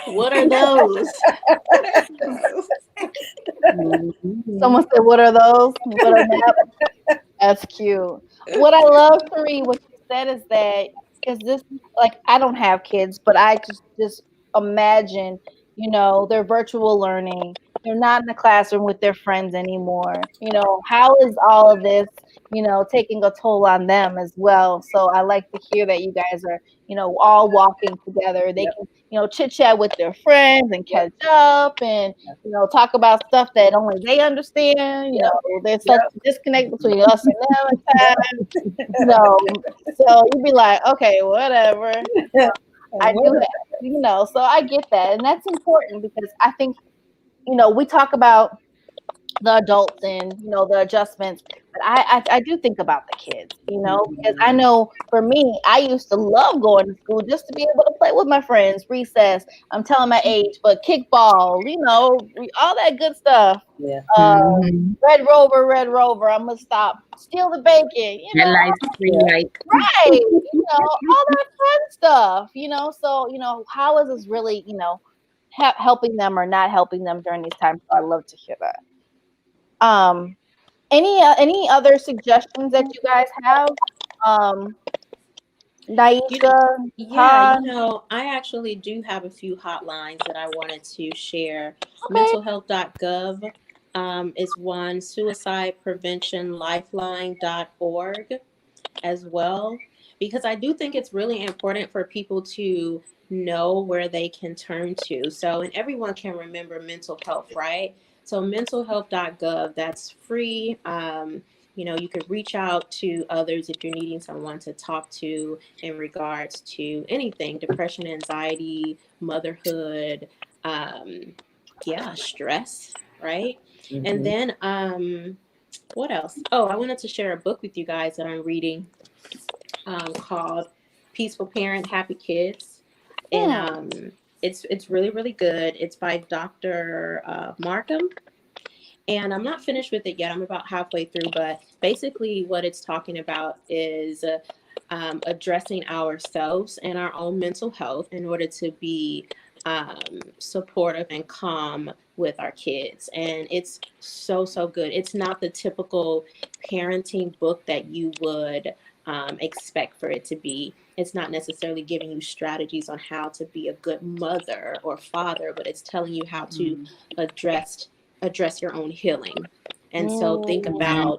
What are those? Someone said, "What are those?" What are naps? That's cute. What I love, Tari, what you said is that because this, like, I don't have kids, but I just imagine, they're virtual learning. They're not in the classroom with their friends anymore. How is all of this, taking a toll on them as well? So I like to hear that you guys are, all walking together. They can, chit chat with their friends and catch up and, talk about stuff that only they understand. There's such a disconnect between us and them at times. So you'd be like, okay, whatever. I do that, so I get that. And that's important because I think, we talk about the adults and the adjustments, but I do think about the kids, because I know for me, I used to love going to school just to be able to play with my friends, recess. I'm telling my age, but kickball, all that good stuff. Yeah. Red Rover, I'm gonna stop, steal the bacon, Right. right, all that fun stuff, so how is this really, helping them or not helping them during these times? So I love to hear that. Any other suggestions that you guys have? Naisha, Yeah, I actually do have a few hotlines that I wanted to share. Okay. Mentalhealth.gov is one, suicidepreventionlifeline.org as well, because I do think it's really important for people to know where they can turn to. So, and everyone can remember mental health, right? So mentalhealth.gov, that's free. You could reach out to others if you're needing someone to talk to in regards to anything, depression, anxiety, motherhood, stress, right? And then what else? Oh, I wanted to share a book with you guys that I'm reading called Peaceful Parent, Happy Kids. And it's really, really good. It's by Dr. Markham. And I'm not finished with it yet. I'm about halfway through. But basically what it's talking about is addressing ourselves and our own mental health in order to be supportive and calm with our kids. And it's so good. It's not the typical parenting book that you would expect for it to be. It's not necessarily giving you strategies on how to be a good mother or father, but it's telling you how to address your own healing. And so think about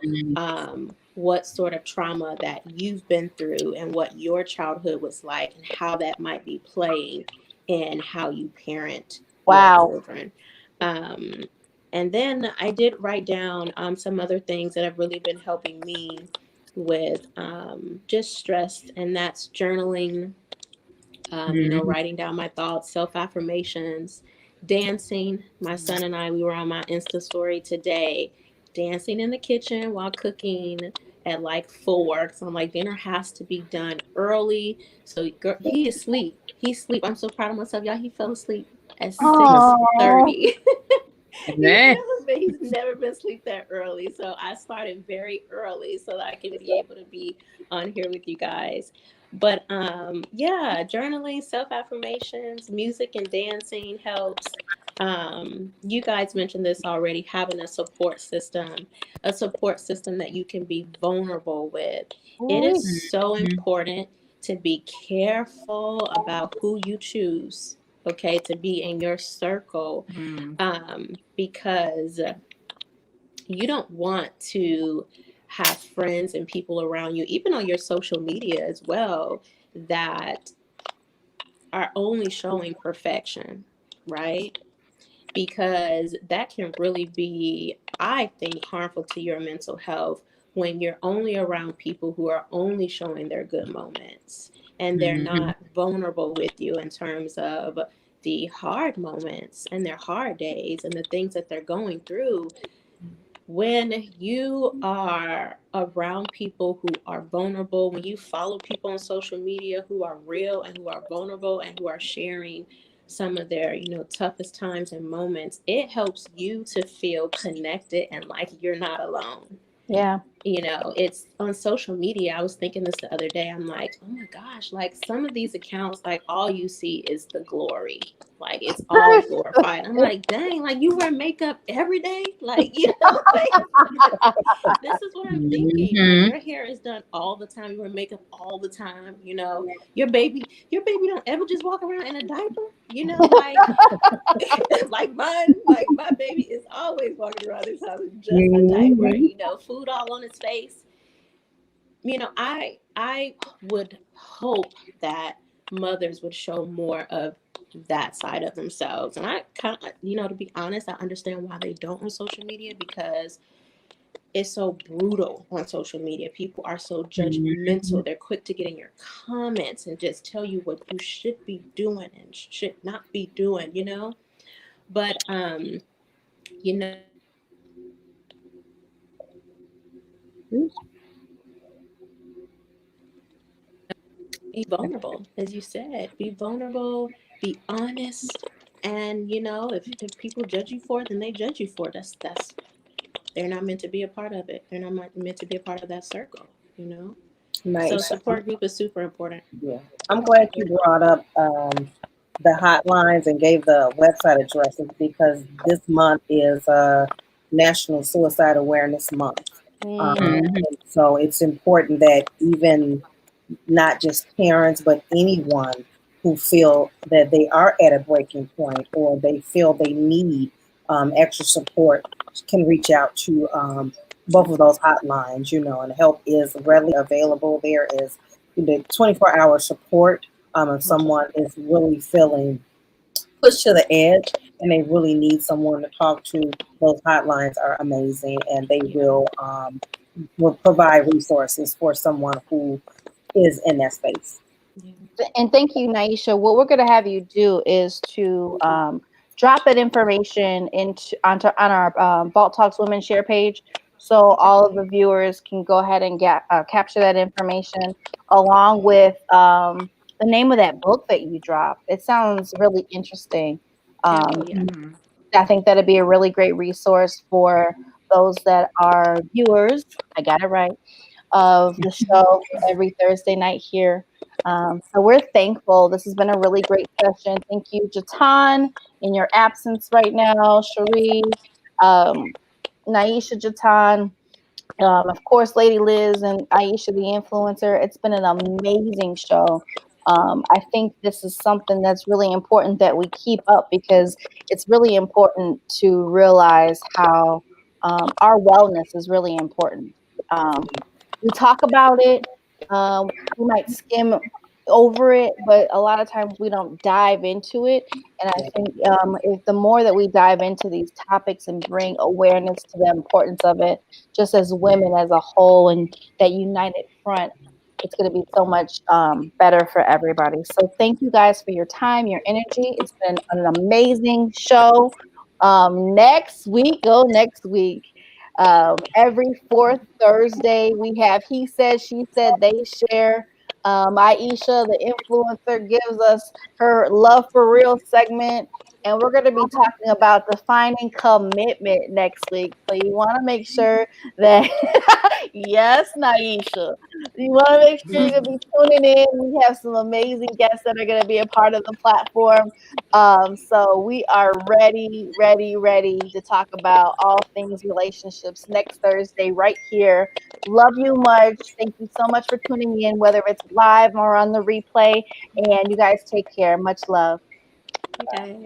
what sort of trauma that you've been through and what your childhood was like and how that might be playing in how you parent your children. And then I did write down some other things that have really been helping me with just stress, and that's journaling, writing down my thoughts, self-affirmations, dancing. My son and I, we were on my Insta story today, dancing in the kitchen while cooking at like 4. So I'm like, dinner has to be done early. So he is asleep. He's asleep. I'm so proud of myself, y'all. He fell asleep at 6:30. Man. He's never been asleep that early. So I started very early so that I can be able to be on here with you guys. But yeah, journaling, self-affirmations, music and dancing helps. You guys mentioned this already, having a support system that you can be vulnerable with. It is so important to be careful about who you choose, okay, to be in your circle, because you don't want to have friends and people around you, even on your social media as well, that are only showing perfection, right? Because that can really be, I think, harmful to your mental health when you're only around people who are only showing their good moments and they're not vulnerable with you in terms of the hard moments and their hard days and the things that they're going through. When you are around people who are vulnerable, when you follow people on social media who are real and who are vulnerable and who are sharing some of their, toughest times and moments, it helps you to feel connected and like you're not alone. Yeah. It's on social media. I was thinking this the other day. I'm like, oh my gosh, like some of these accounts, like all you see is the glory. Like it's all glorified. I'm like, dang, like you wear makeup every day? Like, this is what I'm thinking. Like your hair is done all the time. You wear makeup all the time. Your baby don't ever just walk around in a diaper, like mine, like my baby is always walking around this house in just a diaper, food all on his face. I would hope that mothers would show more of that side of themselves. And I kind of, to be honest, I understand why they don't on social media, because it's so brutal on social media. People are so judgmental. They're quick to get in your comments and just tell you what you should be doing and should not be doing, But, be vulnerable, as you said. Be vulnerable, be honest. And, if people judge you for it, then they judge you for it. That's they're not meant to be a part of it. They're not meant to be a part of that circle, Nice. So support group is super important. Yeah, I'm glad you brought up the hotlines and gave the website addresses, because this month is National Suicide Awareness Month. So it's important that even not just parents, but anyone who feel that they are at a breaking point or they feel they need extra support can reach out to both of those hotlines, and help is readily available. There is the 24-hour support if someone is really feeling pushed to the edge and they really need someone to talk to. Those hotlines are amazing, and they will provide resources for someone who is in that space. And thank you, Naisha. What we're going to have you do is to drop that information on our Vault Talks Women Share page, so all of the viewers can go ahead and capture that information, along with the name of that book that you dropped. It sounds really interesting. I think that'd be a really great resource for those that are viewers. I got it right. Of the show every Thursday night here. So we're thankful. This has been a really great session. Thank you, Jatan, in your absence right now, Cherie, Naisha, Jatan, of course, Lady Liz and Aisha, the influencer. It's been an amazing show. I think this is something that's really important that we keep up, because it's really important to realize how our wellness is really important. We talk about it. We might skim over it, but a lot of times we don't dive into it. And I think if the more that we dive into these topics and bring awareness to the importance of it, just as women as a whole, and that united front, it's going to be so much better for everybody. So thank you guys for your time, your energy. It's been an amazing show. Next week, every fourth Thursday, we have He Said, She Said, They Share. Aisha, the influencer, gives us her Love for Real segment. And we're going to be talking about defining commitment next week. So you want to make sure that, yes, Naisha, you want to make sure you're going to be tuning in. We have some amazing guests that are going to be a part of the platform. So we are ready to talk about all things relationships next Thursday right here. Love you much. Thank you so much for tuning in, whether it's live or on the replay. And you guys take care. Much love. Okay.